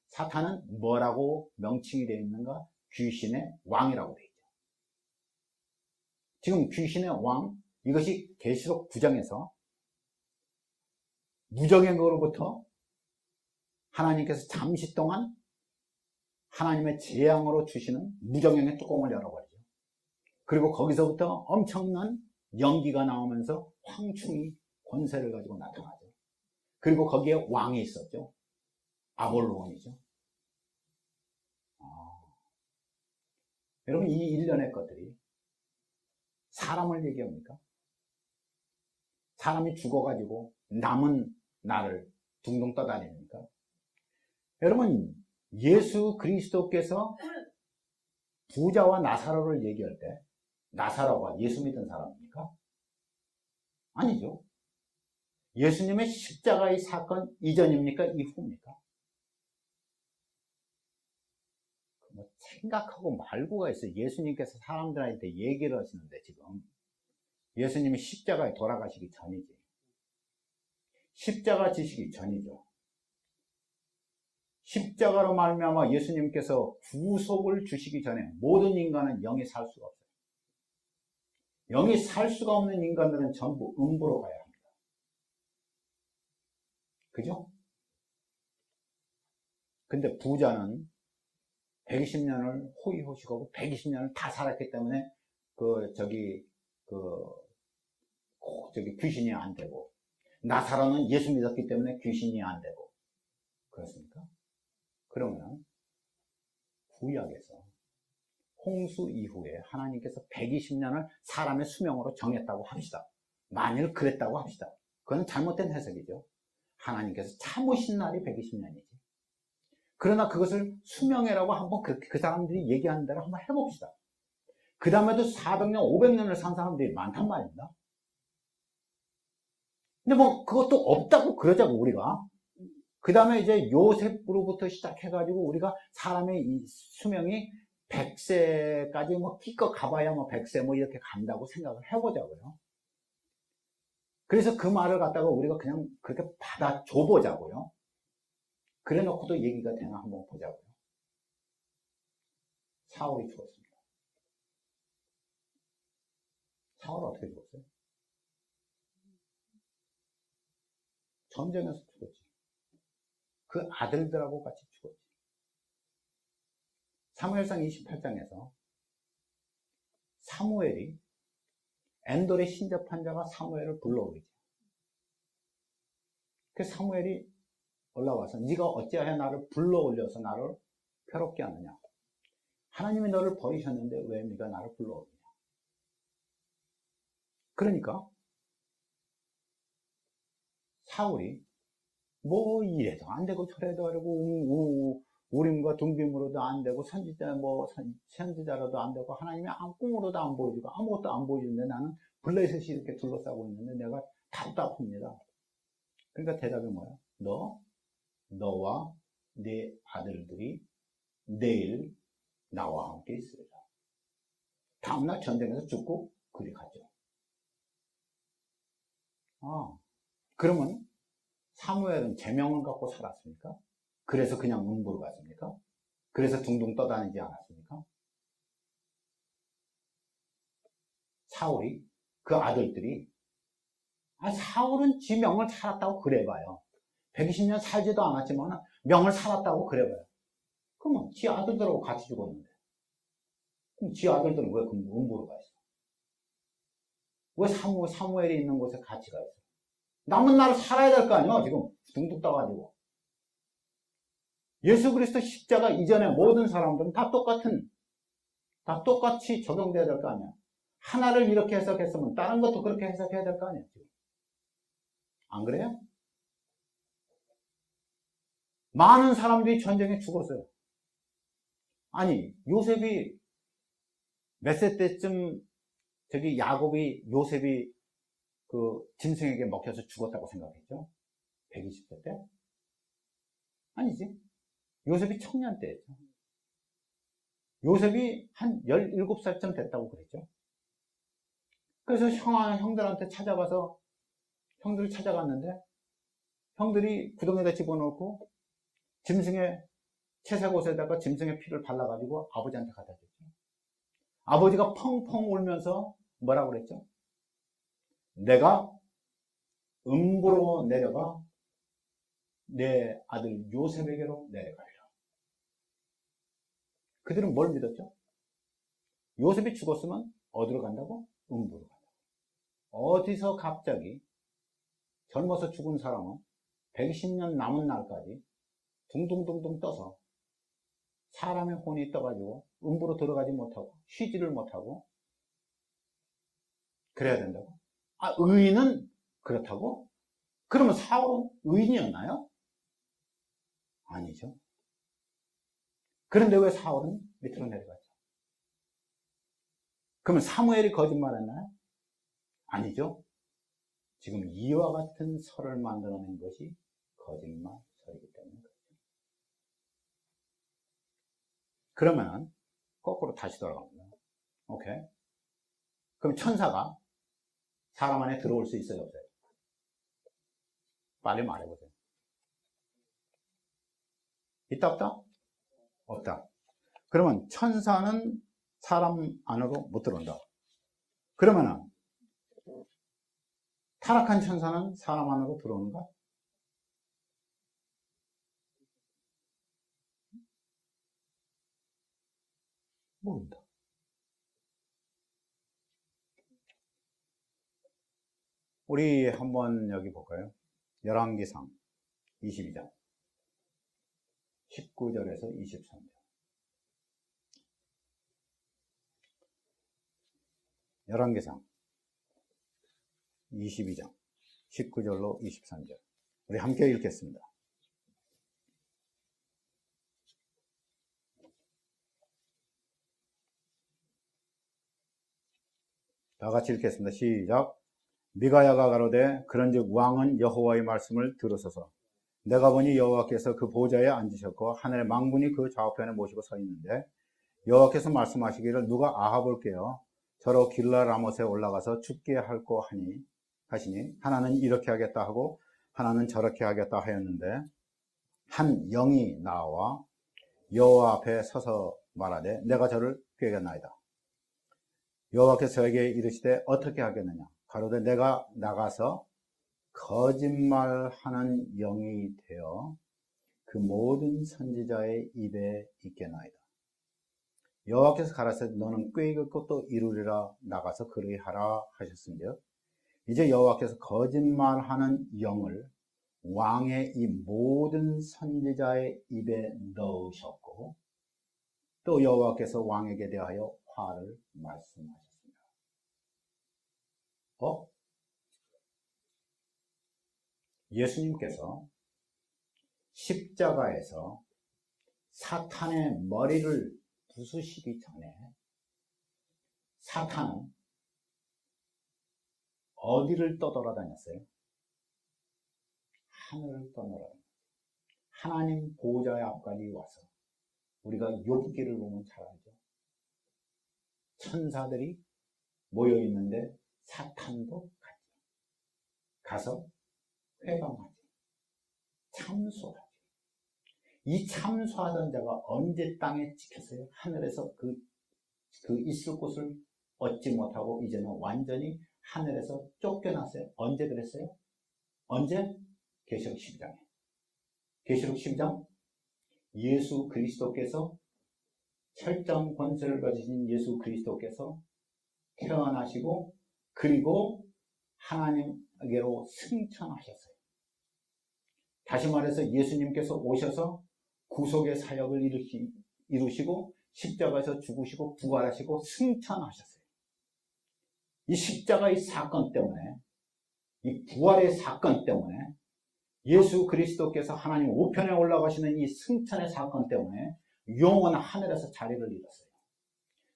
사탄은 뭐라고 명칭이 되어 있는가? 귀신의 왕이라고 되어 있죠. 지금 귀신의 왕, 이것이 계시록 9장에서 무저갱으로부터 하나님께서 잠시 동안 하나님의 재앙으로 주시는 무저갱의 뚜껑을 열어버리죠. 그리고 거기서부터 엄청난 연기가 나오면서 황충이 권세를 가지고 나타나죠. 그리고 거기에 왕이 있었죠. 아볼로온이죠. 여러분, 이 일련의 것들이 사람을 얘기합니까? 사람이 죽어가지고 남은 나를 둥둥 떠다닙니까? 여러분, 예수 그리스도께서 부자와 나사로를 얘기할 때 나사로가 예수 믿은 사람입니까? 아니죠. 예수님의 십자가의 사건 이전입니까? 이후입니까? 뭐 생각하고 말고가 있어요. 예수님께서 사람들한테 얘기를 하시는데 지금 예수님이 십자가에 돌아가시기 전이지. 십자가 지시기 전이죠. 십자가로 말미암아 예수님께서 구속을 주시기 전에 모든 인간은 영이 살 수가 없어요. 영이 살 수가 없는 인간들은 전부 음부로 가야 합니다. 그죠? 근데 부자는 120년을 호의호식하고 120년을 다 살았기 때문에 귀신이 안 되고, 나사로는 예수 믿었기 때문에 귀신이 안 되고, 그렇습니까? 그러면 구약에서 홍수 이후에 하나님께서 120년을 사람의 수명으로 정했다고 합시다. 만일 그랬다고 합시다. 그건 잘못된 해석이죠. 하나님께서 참으신 날이 120년이지. 그러나 그것을 수명이라고 한번 그 사람들이 얘기하는 대로 한번 해봅시다. 그 다음에도 400년, 500년을 산 사람들이 많단 말입니다. 근데 뭐 그것도 없다고 그러자고 우리가. 그 다음에 이제 요셉으로부터 시작해가지고 우리가 사람의 이 수명이 100세까지 뭐 기껏 가봐야 뭐 100세 뭐 이렇게 간다고 생각을 해보자고요. 그래서 그 말을 갖다가 우리가 그냥 그렇게 받아줘 보자고요. 그래 놓고도 얘기가 되나 한번 보자고요. 사울이 죽었습니다. 사울은 어떻게 죽었어요? 전쟁에서 죽었지. 그 아들들하고 같이 죽었지. 사무엘상 28장에서 사무엘이 엔돌에 신접한 자가 사무엘을 불러오리죠. 그 사무엘이 올라와서 네가 어찌하여 나를 불러올려서 나를 괴롭게 하느냐. 하나님이 너를 버리셨는데 왜 네가 나를 불러오느냐. 그러니까 사울이 뭐 이래도 안 되고 저래도 하고 우림과 둥빔으로도 안 되고 선지자로도 안 되고 하나님이 꿈으로도 안 보여주고 아무것도 안 보여주는데 나는 블레셋이 이렇게 둘러싸고 있는데 내가 답답합니다. 그러니까 대답이 뭐야? 너와 네 아들들이 내일 나와 함께 있으리라. 다음날 전쟁에서 죽고 그리 가죠. 그러면 사무엘은 제명을 갖고 살았습니까? 그래서 그냥 음부로 갔습니까? 그래서 둥둥 떠다니지 않았습니까? 사울이 그 아들들이 사울은 지 명을 살았다고 그래봐요. 120년 살지도 않았지만 명을 살았다고 그래봐요. 그러면 지 아들들하고 같이 죽었는데 그럼 지 아들들은 왜 음부로 가 있어? 왜 사무엘이 있는 곳에 같이 가 있어? 남은 날을 살아야 될 거 아니야 지금 둥둥 떠가지고. 예수 그리스도 십자가 이전에 모든 사람들은 다 똑같이 적용돼야 될 거 아니야. 하나를 이렇게 해석했으면 다른 것도 그렇게 해석해야 될 거 아니야 지금. 안 그래요? 많은 사람들이 전쟁에 죽었어요. 아니 요셉이 몇 세 때쯤 요셉이 그 짐승에게 먹혀서 죽었다고 생각했죠? 120세 때? 아니지. 요셉이 청년 때였죠. 요셉이 한 17살쯤 됐다고 그랬죠. 그래서 형들한테 찾아가서 형들이 찾아갔는데 형들이 구덩이에다 집어넣고 짐승의 채색옷에다가 짐승의 피를 발라가지고 아버지한테 갖다 줬죠. 아버지가 펑펑 울면서 뭐라고 그랬죠? 내가 음부로 내려가 내 아들 요셉에게로 내려가리라. 그들은 뭘 믿었죠? 요셉이 죽었으면 어디로 간다고? 음부로 간다고. 어디서 갑자기 젊어서 죽은 사람은 120년 남은 날까지 둥둥둥둥 떠서 사람의 혼이 떠가지고 음부로 들어가지 못하고 쉬지를 못하고 그래야 된다고? 의인은 그렇다고? 그러면 사울은 의인이었나요? 아니죠. 그런데 왜 사울은 밑으로 내려갔죠? 그러면 사무엘이 거짓말했나요? 아니죠. 지금 이와 같은 설을 만들어낸 것이 거짓말 설이기 때문에 그렇죠. 그러면은 거꾸로 다시 돌아갑니다. 오케이. 그럼 천사가 사람 안에 들어올 수 있어요, 없어요? 빨리 말해보세요. 있다, 없다? 없다. 그러면 천사는 사람 안으로 못 들어온다. 그러면은 타락한 천사는 사람 안으로 들어오는가? 모른다. 우리 한번 여기 볼까요? 열왕기상 22장 19절에서 23절. 열왕기상 22장 19절로 23절. 우리 함께 읽겠습니다. 다 같이 읽겠습니다. 시작. 미가야가 가로되 그런즉 왕은 여호와의 말씀을 들으소서. 내가 보니 여호와께서 그 보좌에 앉으셨고 하늘의 망군이 그 좌우편에 모시고 서 있는데 여호와께서 말씀하시기를 누가 아합을 깨어 저로 길라 라못에 올라가서 죽게 할고 하시니 하나는 이렇게 하겠다 하고 하나는 저렇게 하겠다 하였는데 한 영이 나와 여호와 앞에 서서 말하되 내가 저를 꾀겠나이다. 여호와께서 저에게 이르시되 어떻게 하겠느냐. 가로되 내가 나가서 거짓말하는 영이 되어 그 모든 선지자의 입에 있겠나이다. 여호와께서 가라사대 너는 꾀길 것도 이루리라. 나가서 그리하라 하셨은즉 이제 여호와께서 거짓말하는 영을 왕의 이 모든 선지자의 입에 넣으셨고 또 여호와께서 왕에게 대하여 화를 말씀하셨습니다. 예수님께서 십자가에서 사탄의 머리를 부수시기 전에 사탄은 어디를 떠돌아다녔어요? 하늘을 떠돌아다녔어요. 하나님 보좌의 앞까지 와서 우리가 욥기를 보면 잘 알죠. 천사들이 모여있는데 사탄도 가서 회방하지, 참소하지. 이 참소하던 자가 언제 땅에 찍혔어요? 하늘에서 그 있을 곳을 얻지 못하고 이제는 완전히 하늘에서 쫓겨났어요. 언제 그랬어요? 언제? 계시록 12장에. 계시록 12장 예수 그리스도께서 철장 권세를 가지신 예수 그리스도께서 태어나시고 그리고 하나님께로 승천하셨어요. 다시 말해서 예수님께서 오셔서 구속의 사역을 이루시고 십자가에서 죽으시고 부활하시고 승천하셨어요. 이 십자가의 사건 때문에, 이 부활의 사건 때문에, 예수 그리스도께서 하나님 우편에 올라가시는 이 승천의 사건 때문에 용은 하늘에서 자리를 잃었어요.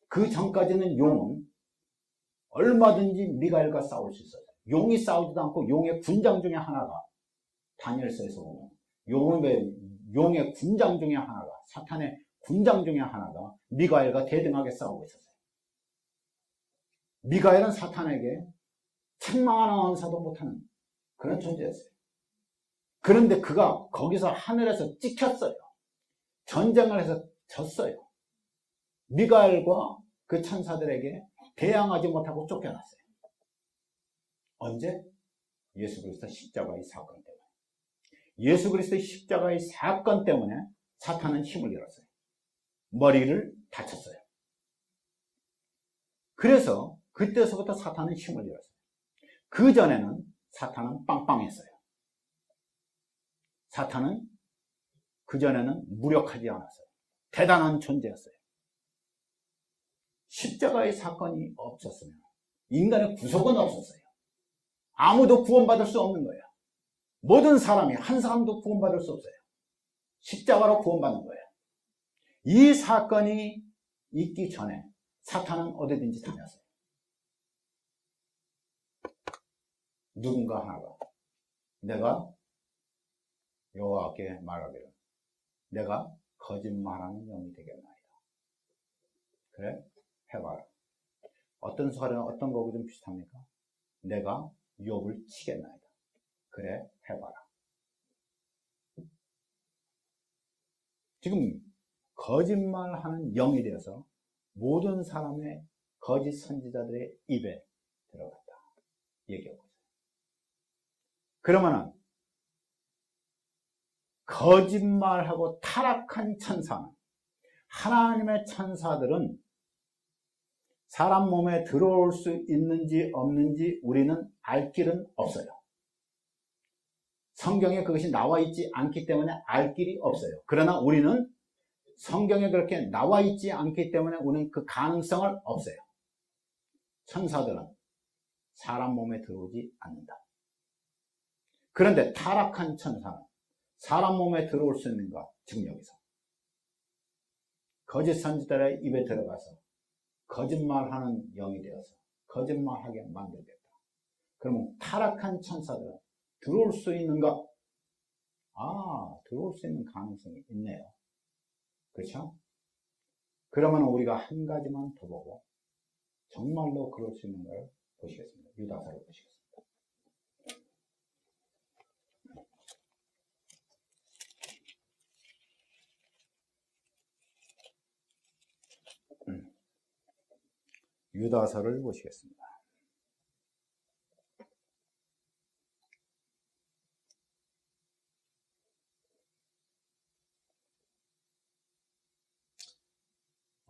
그 전까지는 용은 얼마든지 미가엘과 싸울 수 있어요. 용이 싸우지도 않고 용의 군장 중에 하나가, 다니엘서에서 보면 용의 군장 중에 하나가, 사탄의 군장 중에 하나가 미가엘과 대등하게 싸우고 있었어요. 미가엘은 사탄에게 책망 하나 언사도 못하는 그런 존재였어요. 그런데 그가 거기서 하늘에서 찍혔어요. 전쟁을 해서 졌어요. 미가엘과 그 천사들에게 대항하지 못하고 쫓겨났어요. 언제? 예수 그리스도 십자가의 사건 때문에. 예수 그리스도의 십자가의 사건 때문에 사탄은 힘을 잃었어요. 머리를 다쳤어요. 그래서 그때서부터 사탄은 힘을 잃었어요. 그 전에는 사탄은 빵빵했어요. 사탄은 그전에는 무력하지 않았어요. 대단한 존재였어요. 십자가의 사건이 없었으면 인간의 구속은 없었어요. 아무도 구원받을 수 없는 거예요. 모든 사람이 한 사람도 구원받을 수 없어요. 십자가로 구원받는 거예요. 이 사건이 있기 전에 사탄은 어디든지 다녔어요. 누군가 하나가 내가 여호와께 말하기를 내가 거짓말하는 영이 되겠나이다. 그래? 해봐라. 어떤 거하고 좀 비슷합니까? 내가 유업을 치겠나이다. 그래? 해봐라. 지금 거짓말하는 영이 되어서 모든 사람의 거짓 선지자들의 입에 들어갔다. 얘기하고 있어요. 그러면은 거짓말하고 타락한 천사는, 하나님의 천사들은 사람 몸에 들어올 수 있는지 없는지 우리는 알 길은 없어요. 성경에 그것이 나와 있지 않기 때문에 알 길이 없어요. 그러나 우리는 성경에 그렇게 나와 있지 않기 때문에 우리는 그 가능성을 없어요. 천사들은 사람 몸에 들어오지 않는다. 그런데 타락한 천사는 사람 몸에 들어올 수 있는가? 지금 여기서 거짓 선지자의 입에 들어가서 거짓말하는 영이 되어서 거짓말하게 만들겠다. 그러면 타락한 천사들은 들어올 수 있는가? 들어올 수 있는 가능성이 있네요. 그렇죠? 그러면 우리가 한 가지만 더 보고 정말로 그럴 수 있는 걸 보시겠습니다. 유다서를 보시겠습니다. 유다서를 보시겠습니다.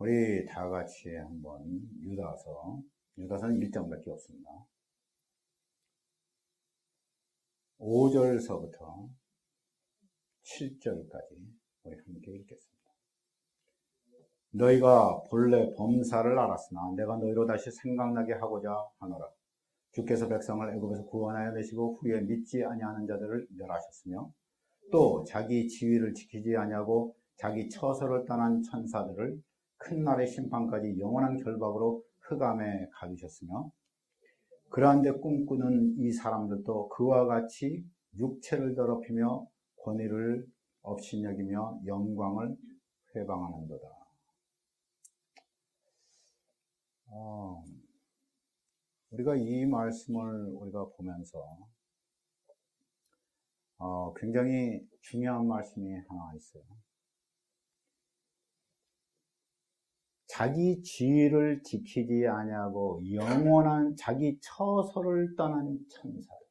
우리 다 같이 한번 유다서는 1장밖에 없습니다. 5절서부터 7절까지 우리 함께 읽겠습니다. 너희가 본래 범사를 알았으나 내가 너희로 다시 생각나게 하고자 하노라. 주께서 백성을 애굽에서 구원하여 내시고 후에 믿지 아니하는 자들을 멸하셨으며 또 자기 지위를 지키지 아니하고 자기 처소를 떠난 천사들을 큰 날의 심판까지 영원한 결박으로 흑암에 가두셨으며 그러한 데 꿈꾸는 이 사람들도 그와 같이 육체를 더럽히며 권위를 업신여기며 영광을 회방하는도다. 우리가 이 말씀을 우리가 보면서 굉장히 중요한 말씀이 하나 있어요. 자기 지위를 지키지 아니하고 영원한 자기 처소를 떠난 천사들.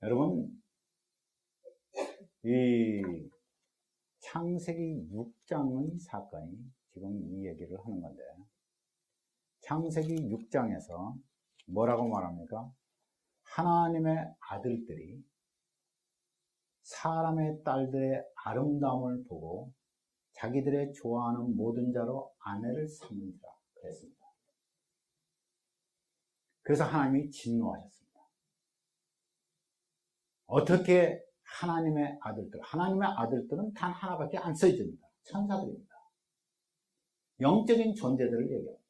여러분, 이 창세기 6장의 사건이 지금 이 얘기를 하는 건데, 창세기 6장에서 뭐라고 말합니까? 하나님의 아들들이 사람의 딸들의 아름다움을 보고 자기들의 좋아하는 모든 자로 아내를 삼는다 그랬습니다. 그래서 하나님이 진노하셨습니다. 어떻게 하나님의 아들들은 단 하나밖에 안 써집니다. 천사들입니다. 영적인 존재들을 얘기합니다.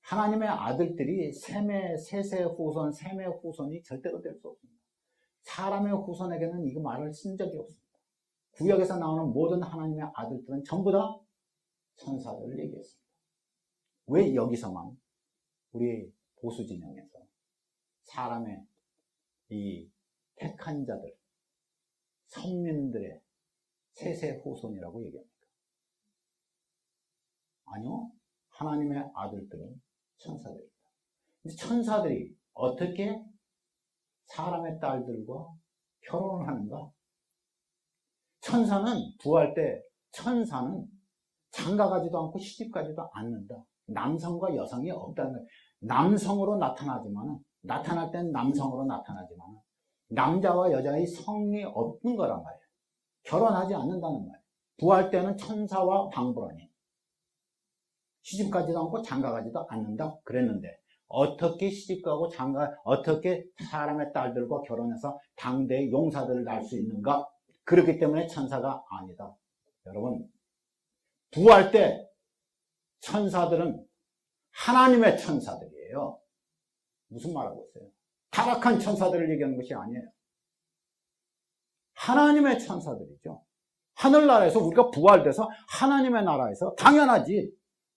하나님의 아들들이 셈의 후손이 절대로 될 수 없습니다. 사람의 후손에게는 이거 말을 쓴 적이 없습니다. 구약에서 나오는 모든 하나님의 아들들은 전부 다 천사들을 얘기했습니다. 왜 여기서만 우리 보수 진영에서 사람의 이 택한 자들, 선민들의 셋의 후손이라고 얘기합니까? 아니요. 하나님의 아들들은 천사들입니다. 천사들이 어떻게 사람의 딸들과 결혼을 하는가? 천사는 부활 때 천사는 장가가지도 않고 시집가지도 않는다. 남성과 여성이 없다는 거예요. 남성으로 나타날 땐 남성으로 나타나지만 남자와 여자의 성이 없는 거란 말이에요. 결혼하지 않는다는 말이에요. 부활 때는 천사와 방불하니 시집가지도 않고 장가가지도 않는다 그랬는데 어떻게 시집가고 어떻게 사람의 딸들과 결혼해서 당대의 용사들을 낳을 수 있는가? 그렇기 때문에 천사가 아니다. 여러분, 부활 때 천사들은 하나님의 천사들이에요. 무슨 말하고 있어요? 타락한 천사들을 얘기하는 것이 아니에요. 하나님의 천사들이죠. 하늘나라에서 우리가 부활돼서 하나님의 나라에서 당연하지.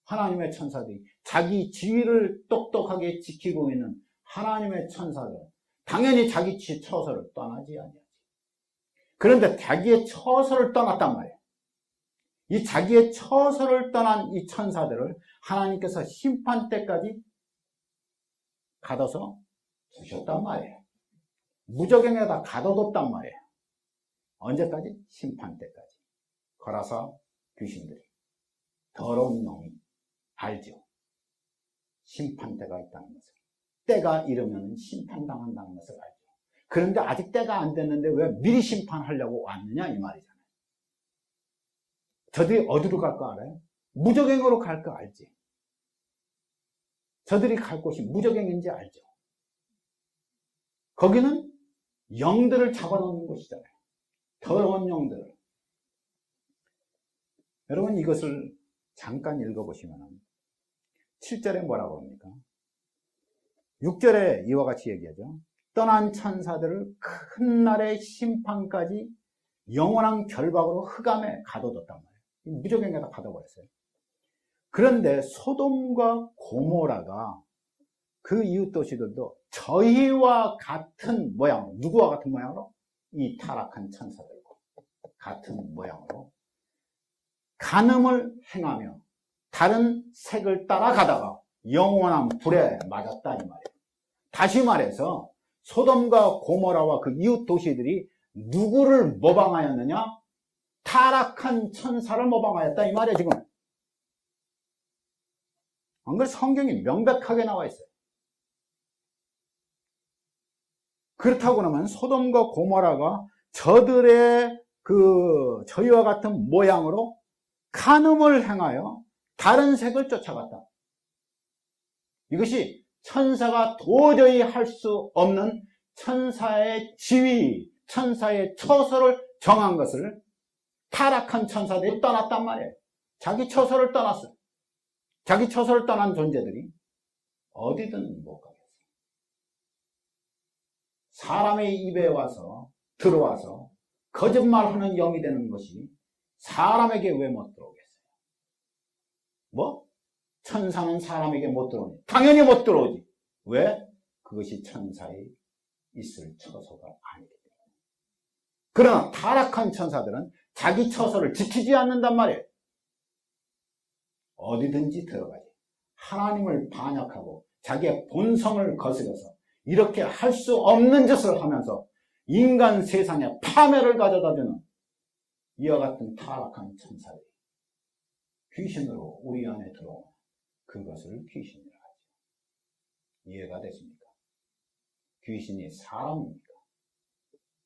하나님의 천사들이 자기 지위를 똑똑하게 지키고 있는 하나님의 천사들 당연히 자기 처소를 떠나지 아니하지. 그런데 자기의 처소를 떠났단 말이에요. 이 자기의 처소를 떠난 이 천사들을 하나님께서 심판 때까지 가둬서 두셨단 말이에요. 무적행에다 가둬뒀단 말이에요. 언제까지? 심판 때까지. 거라사 귀신들이, 더러운 놈이 알죠. 심판 때가 있다는 것을. 때가 이르면 심판당한다는 것을 알죠. 그런데 아직 때가 안 됐는데 왜 미리 심판하려고 왔느냐 이 말이잖아요. 저들이 어디로 갈 거 알아요? 무적행으로 갈 거 알지. 저들이 갈 곳이 무적행인지 알죠. 거기는 영들을 잡아놓는 곳이잖아요. 더러운 영들을. 여러분 이것을 잠깐 읽어보시면 7절에 뭐라고 합니까? 6절에 이와 같이 얘기하죠. 떠난 천사들을 큰 날의 심판까지 영원한 결박으로 흑암에 가둬뒀단 말이에요. 무적행에다 가둬버렸어요. 그런데 소돔과 고모라가 그 이웃 도시들도 저희와 같은 모양으로, 누구와 같은 모양으로? 이 타락한 천사들과 같은 모양으로 간음을 행하며 다른 색을 따라가다가 영원한 불에 맞았다 이 말이에요. 다시 말해서 소돔과 고모라와 그 이웃 도시들이 누구를 모방하였느냐? 타락한 천사를 모방하였다 이 말이에요. 지금 안 그래? 성경이 명백하게 나와 있어요. 그렇다고 그러면 소돔과 고모라가 저들의 저희와 같은 모양으로 간음을 행하여 다른 색을 쫓아갔다. 이것이 천사가 도저히 할 수 없는 천사의 지위, 천사의 처소를 정한 것을 타락한 천사들이 떠났단 말이에요. 자기 처소를 떠났어요. 자기 처소를 떠난 존재들이 어디든 못 가겠어요. 사람의 입에 들어와서 거짓말하는 영이 되는 것이 사람에게 왜 못 들어오겠어요? 뭐? 천사는 사람에게 못 들어오니? 당연히 못 들어오지. 왜? 그것이 천사에 있을 처소가 아니기 때문에. 그러나 타락한 천사들은 자기 처소를 지키지 않는단 말이에요. 어디든지 들어가지. 하나님을 반역하고 자기의 본성을 거스려서 이렇게 할 수 없는 짓을 하면서 인간 세상에 파멸을 가져다주는 이와 같은 타락한 천사들이 귀신으로 우리 안에 들어오면 그것을 귀신이라 하죠. 이해가 되십니까? 귀신이 사람입니까?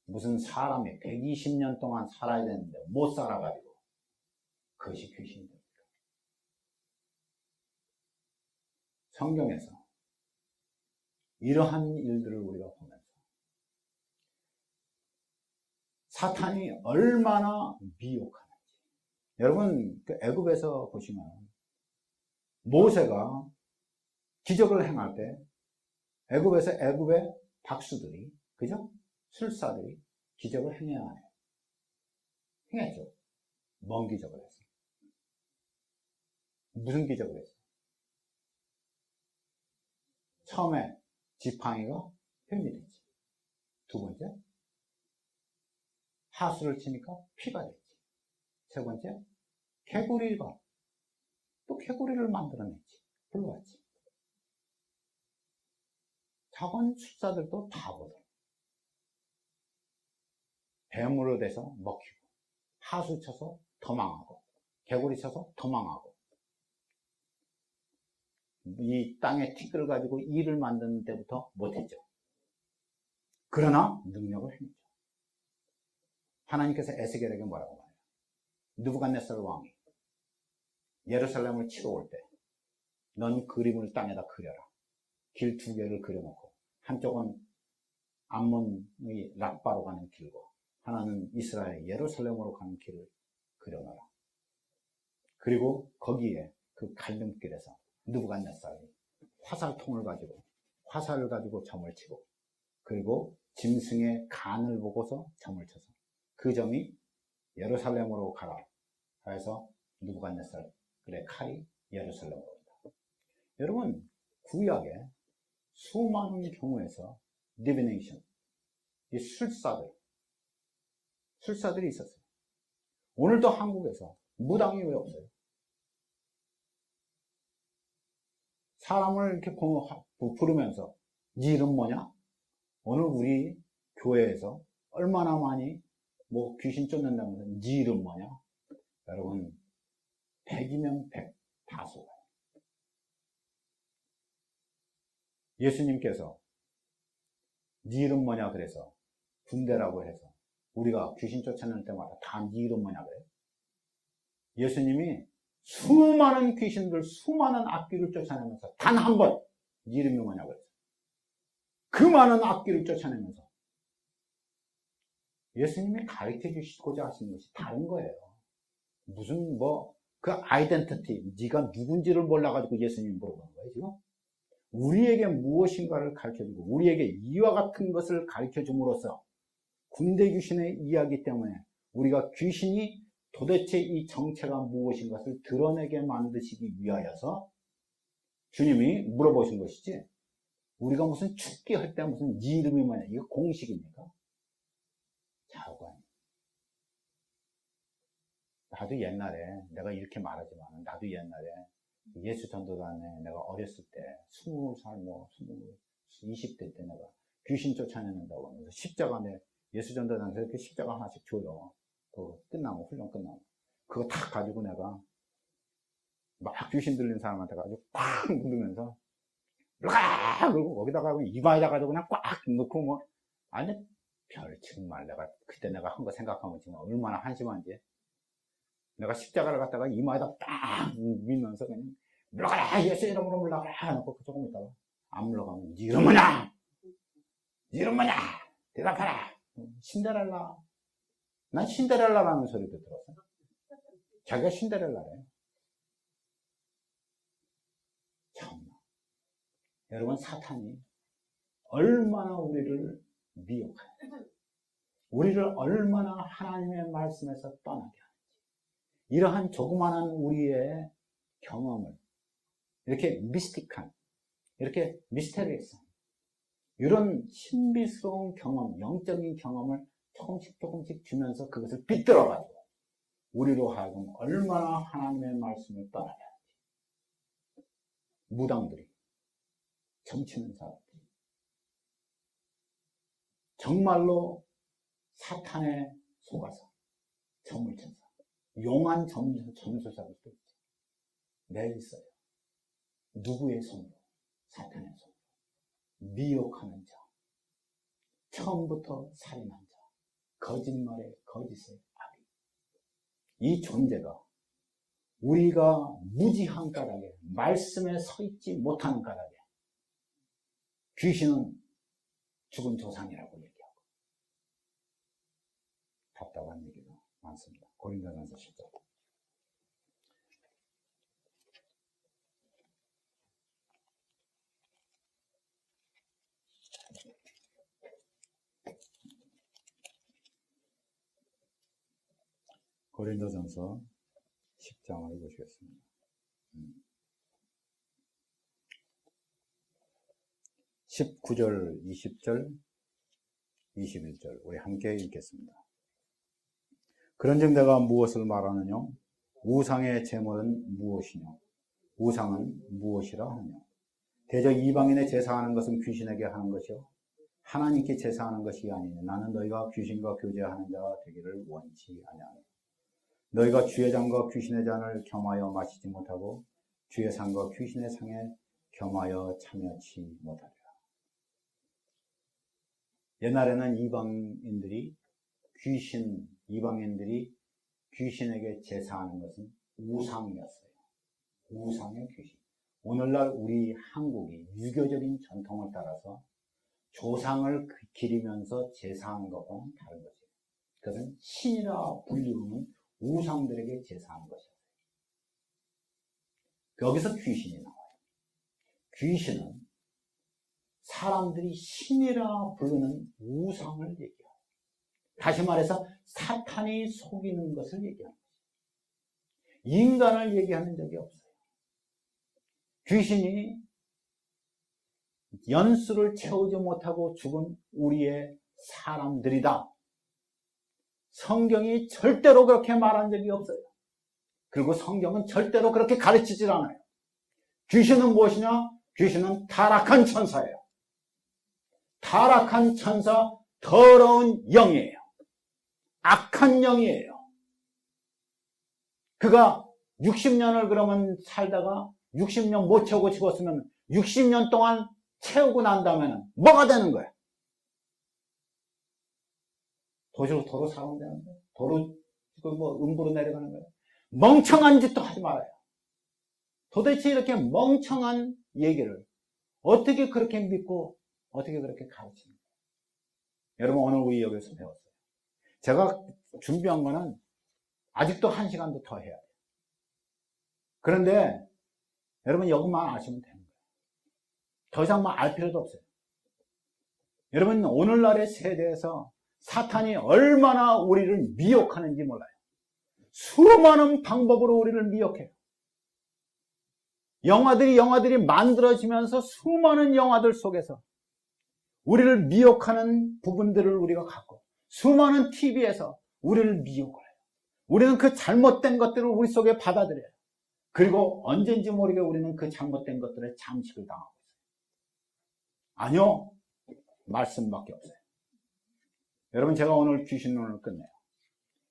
무슨 사람이 120년 동안 살아야 되는데 못 살아가지고 그것이 귀신입니까? 성경에서 이러한 일들을 우리가 보면서 사탄이 얼마나 미혹하는지. 여러분 애굽에서 보시면 모세가 기적을 행할 때 애굽에서 애굽의 박수들이, 그죠? 술사들이 기적을 행해야 해요. 행했죠. 뭔 기적을 했어요? 무슨 기적을 했어요? 처음에 지팡이가 뱀이 됐지. 두 번째, 하수를 치니까 피가 됐지. 세 번째, 개구리가 또 개구리를 만들어냈지. 불러왔지. 작은 술사들도 다 보더라. 뱀으로 돼서 먹히고, 하수 쳐서 도망하고, 개구리 쳐서 도망하고, 이 땅의 티끌을 가지고 일을 만드는 데부터 못했죠. 그러나 능력을 행했죠. 하나님께서 에스겔에게 뭐라고 말해요? 느부갓네살 왕이 예루살렘을 치러 올 때 넌 그림을 땅에다 그려라. 길 두 개를 그려놓고 한쪽은 암몬의 랍바로 가는 길고 하나는 이스라엘 예루살렘으로 가는 길을 그려놔라. 그리고 거기에 그 갈림길에서 느부갓네살이 화살통을 가지고 화살을 가지고 점을 치고 그리고 짐승의 간을 보고서 점을 쳐서 그 점이 예루살렘으로 가라 해서 느부갓네살 그래 칼이 예루살렘으로 온다. 여러분 구약에 수많은 경우에서 디비네이션 이 술사들이 있었어요. 오늘도 한국에서 무당이 왜 없어요? 사람을 이렇게 부르면서 네 이름 뭐냐? 오늘 우리 교회에서 얼마나 많이 뭐 귀신 쫓는다면서 네 이름 뭐냐? 여러분 100이면 100 다 속아요. 예수님께서 네 이름 뭐냐 그래서 군대라고 해서 우리가 귀신 쫓아낼 때마다 다 네 이름 뭐냐 그래요? 예수님이 수많은 귀신들, 수많은 악귀를 쫓아내면서 단 한 번 네 이름이 뭐냐 그래서 그 많은 악귀를 쫓아내면서 예수님이 가르쳐 주시고자 하시는 것이 다른 거예요. 무슨 그 아이덴티티, 네가 누군지를 몰라가지고 예수님이 물어보는 거예요 지금. 우리에게 무엇인가를 가르쳐주고 우리에게 이와 같은 것을 가르쳐줌으로써 군대 귀신의 이야기 때문에 우리가 귀신이 도대체 이 정체가 무엇인 것을 드러내게 만드시기 위하여서 주님이 물어보신 것이지, 우리가 무슨 축기 할 때 무슨 네 이름이 뭐냐 이거 공식입니까? 자관. 나도 옛날에 내가 이렇게 말하지만 나도 옛날에 예수전도단에 내가 어렸을 때 20살 20대 때 내가 귀신 쫓아내는다고 하면서 십자가 예수전도단에서 그 십자가 하나씩 줘요. 끝나고 훈련 끝나고 그거 다 가지고 내가 막 귀신 들린 사람한테 가지고 꽉 누르면서 그리고 거기다가 이마에다 가지고 그냥 꽉 넣고 아니 별칭 말 내가 그때 내가 한 거 생각하면 지금 얼마나 한심한지. 내가 십자가를 갖다가 이마에다 딱 밀면서 그냥 물러가라 예수 이름으로 물러가라 해놓고 조금 있다가 안 물러가면 네 이름 뭐냐? 네 이름 뭐냐? 대답하라. 신데렐라. 난 신데렐라라는 소리도 들었어. 자기가 신데렐라래. 참나. 여러분 사탄이 얼마나 우리를 미혹하는지, 우리를 얼마나 하나님의 말씀에서 떠나게 하는지, 이러한 조그마한 우리의 경험을 이렇게 미스틱한, 이렇게 미스테리했어. 이런 신비스러운 경험, 영적인 경험을 조금씩 주면서 그것을 빗들어가지고 우리로 하여금 얼마나 하나님의 말씀을 떠나게 하는지. 무당들이, 점치는 사람들이 정말로 사탄에 속아서 점을 친 사람, 용한 점수사들도 있죠. 내 있어요. 누구의 손으로? 사탄의 손으로. 미혹하는 자, 처음부터 살인한 자, 거짓말에 거짓의 악이. 이 존재가 우리가 무지한 까닭에, 말씀에 서 있지 못하는 까닭에 귀신은 죽은 조상이라고 얘기하고 답답한 얘기가 많습니다. 고린도전서 10장. 고린도전서 10장을 보시겠습니다. 19절, 20절, 21절 우리 함께 읽겠습니다. 그런즉 내가 무엇을 말하느냐? 우상의 제물은 무엇이냐? 우상은 무엇이라 하느냐? 대저 이방인의 제사하는 것은 귀신에게 하는 것이요 하나님께 제사하는 것이 아니니 나는 너희가 귀신과 교제하는 자가 되기를 원치 아니하노라. 너희가 주의 잔과 귀신의 잔을 겸하여 마시지 못하고 주의 상과 귀신의 상에 겸하여 참여치 못하리라. 옛날에는 이방인들이 귀신에게 제사하는 것은 우상이었어요. 우상의 귀신. 오늘날 우리 한국이 유교적인 전통을 따라서 조상을 기리면서 제사하는 것과는 다른 것이에요. 그것은 신이라 불리우는 우상들에게 제사하는 것이었어요. 여기서 귀신이 나와요. 귀신은 사람들이 신이라 부르는 우상을 얘기해요. 다시 말해서 사탄이 속이는 것을 얘기합니다. 인간을 얘기하는 적이 없어요. 귀신이 연수를 채우지 못하고 죽은 우리의 사람들이다. 성경이 절대로 그렇게 말한 적이 없어요. 그리고 성경은 절대로 그렇게 가르치질 않아요. 귀신은 무엇이냐? 귀신은 타락한 천사예요. 타락한 천사, 더러운 영이에요. 악한 영이에요. 그가 60년을 그러면 살다가 60년 못 채우고 죽었으면 60년 동안 채우고 난 다음에는 뭐가 되는 거야? 도로 살면 되는데, 도로, 음부로 내려가는 거예요. 멍청한 짓도 하지 말아요. 도대체 이렇게 멍청한 얘기를 어떻게 그렇게 믿고, 어떻게 그렇게 가르치는 거예요? 여러분, 오늘 우리 여기서 배웠어요. 제가 준비한 거는 아직도 1시간도 더 해야 돼요. 그런데, 여러분, 여기만 아시면 되는 거예요. 더 이상 알 필요도 없어요. 여러분, 오늘날의 세대에서 사탄이 얼마나 우리를 미혹하는지 몰라요. 수많은 방법으로 우리를 미혹해요. 영화들이 만들어지면서 수많은 영화들 속에서 우리를 미혹하는 부분들을 우리가 갖고, 수많은 TV에서 우리를 미혹을 해요. 우리는 그 잘못된 것들을 우리 속에 받아들여요. 그리고 언젠지 모르게 우리는 그 잘못된 것들에 잠식을 당하고 있어요. 아니요, 말씀밖에 없어요. 여러분, 제가 오늘 귀신론을 끝내요.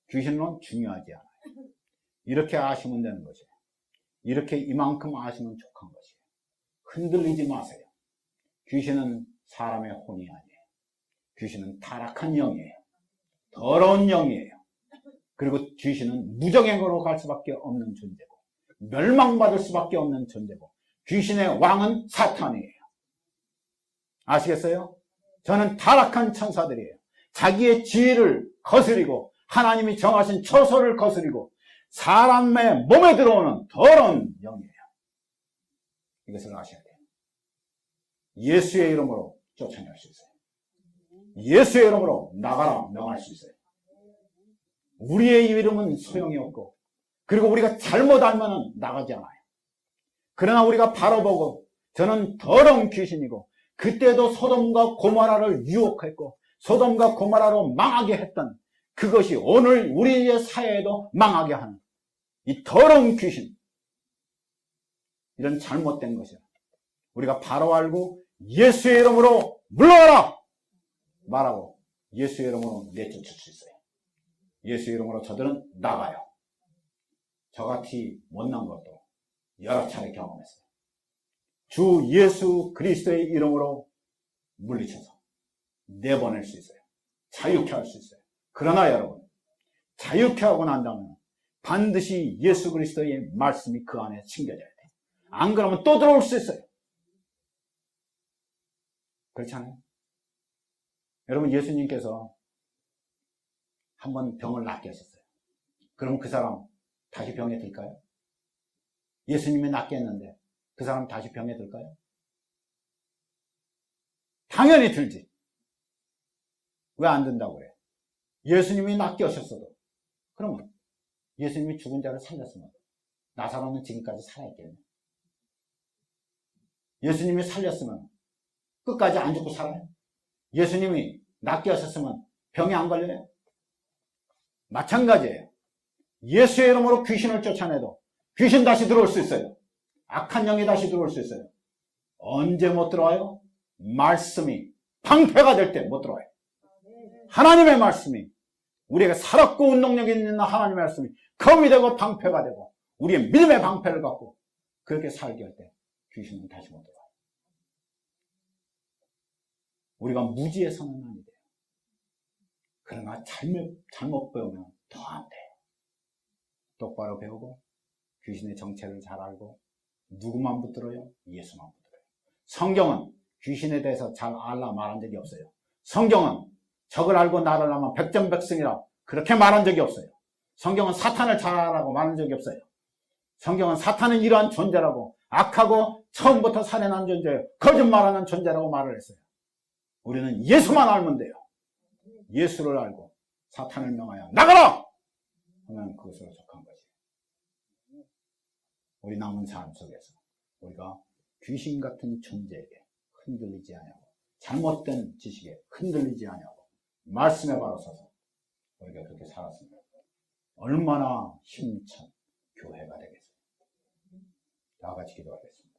귀신론 중요하지 않아요. 이렇게 아시면 되는 것이에요. 이렇게 이만큼 아시면 족한 것이에요. 흔들리지 마세요. 귀신은 사람의 혼이 아니에요. 귀신은 타락한 영이에요. 더러운 영이에요. 그리고 귀신은 무정행으로 갈 수밖에 없는 존재고, 멸망받을 수밖에 없는 존재고, 귀신의 왕은 사탄이에요. 아시겠어요? 저는 타락한 천사들이에요. 자기의 지혜를 거스리고 하나님이 정하신 처소를 거스리고 사람의 몸에 들어오는 더러운 영이에요. 이것을 아셔야 돼요. 예수의 이름으로 쫓아낼 수 있어요. 예수의 이름으로 나가라 명할 수 있어요. 우리의 이름은 소용이 없고, 그리고 우리가 잘못 알면 나가지 않아요. 그러나 우리가 바로 보고, 저는 더러운 귀신이고, 그때도 소돔과 고모라를 유혹했고 소돔과 고모라로 망하게 했던 그것이 오늘 우리의 사회에도 망하게 하는 이 더러운 귀신, 이런 잘못된 것이야. 우리가 바로 알고 예수의 이름으로 물러가라 말하고 예수의 이름으로 내쫓을 수 있어요. 예수의 이름으로 저들은 나가요. 저같이 못난 것도 여러 차례 경험했어요. 주 예수 그리스도의 이름으로 물리쳐서 내보낼 수 있어요. 자유케 할 수 있어요. 그러나 여러분, 자유케 하고 난 다음에 반드시 예수 그리스도의 말씀이 그 안에 심겨져야 돼요. 안 그러면 또 들어올 수 있어요. 그렇지 않아요? 여러분, 예수님께서 한번 병을 낫게 하셨어요. 그럼 그 사람 다시 병에 들까요? 예수님이 낫게 했는데 그 사람 다시 병에 들까요? 당연히 들지. 왜 안 든다고 그래요? 예수님이 낫게 하셨어도. 그러면 예수님이 죽은 자를 살렸으면 나사로는 지금까지 살아있겠네. 예수님이 살렸으면 끝까지 안 죽고 살아요? 예수님이 낫게 하셨으면 병이 안 걸려요? 마찬가지예요. 예수의 이름으로 귀신을 쫓아내도 귀신 다시 들어올 수 있어요. 악한 영이 다시 들어올 수 있어요. 언제 못 들어와요? 말씀이 방패가 될 때 못 들어와요. 하나님의 말씀이, 우리에게 살았고 운동력이 있는 하나님의 말씀이 검이 되고 방패가 되고 우리의 믿음의 방패를 갖고 그렇게 살게 할 때 귀신은 다시 못 들어와요. 우리가 무지해서는 안 돼요. 그러나 잘못 배우면 더 안 돼요. 똑바로 배우고 귀신의 정체를 잘 알고 누구만 붙들어요? 예수만 붙들어요. 성경은 귀신에 대해서 잘 알라 말한 적이 없어요. 성경은 적을 알고 나를 알면 백전백승이라 그렇게 말한 적이 없어요. 성경은 사탄을 잘 알라고 말한 적이 없어요. 성경은 사탄은 이러한 존재라고, 악하고 처음부터 살인한 존재예요, 거짓말하는 존재라고 말을 했어요. 우리는 예수만 알면 돼요. 예수를 알고 사탄을 명하여 나가라! 하면 그것으로 속한 거지. 우리 남은 삶 속에서 우리가 귀신 같은 존재에게 흔들리지 않냐고, 잘못된 지식에 흔들리지 않냐고, 말씀에 바로 서서 우리가 그렇게 살았습니다. 얼마나 힘찬 교회가 되겠어요. 다 같이 기도하겠습니다.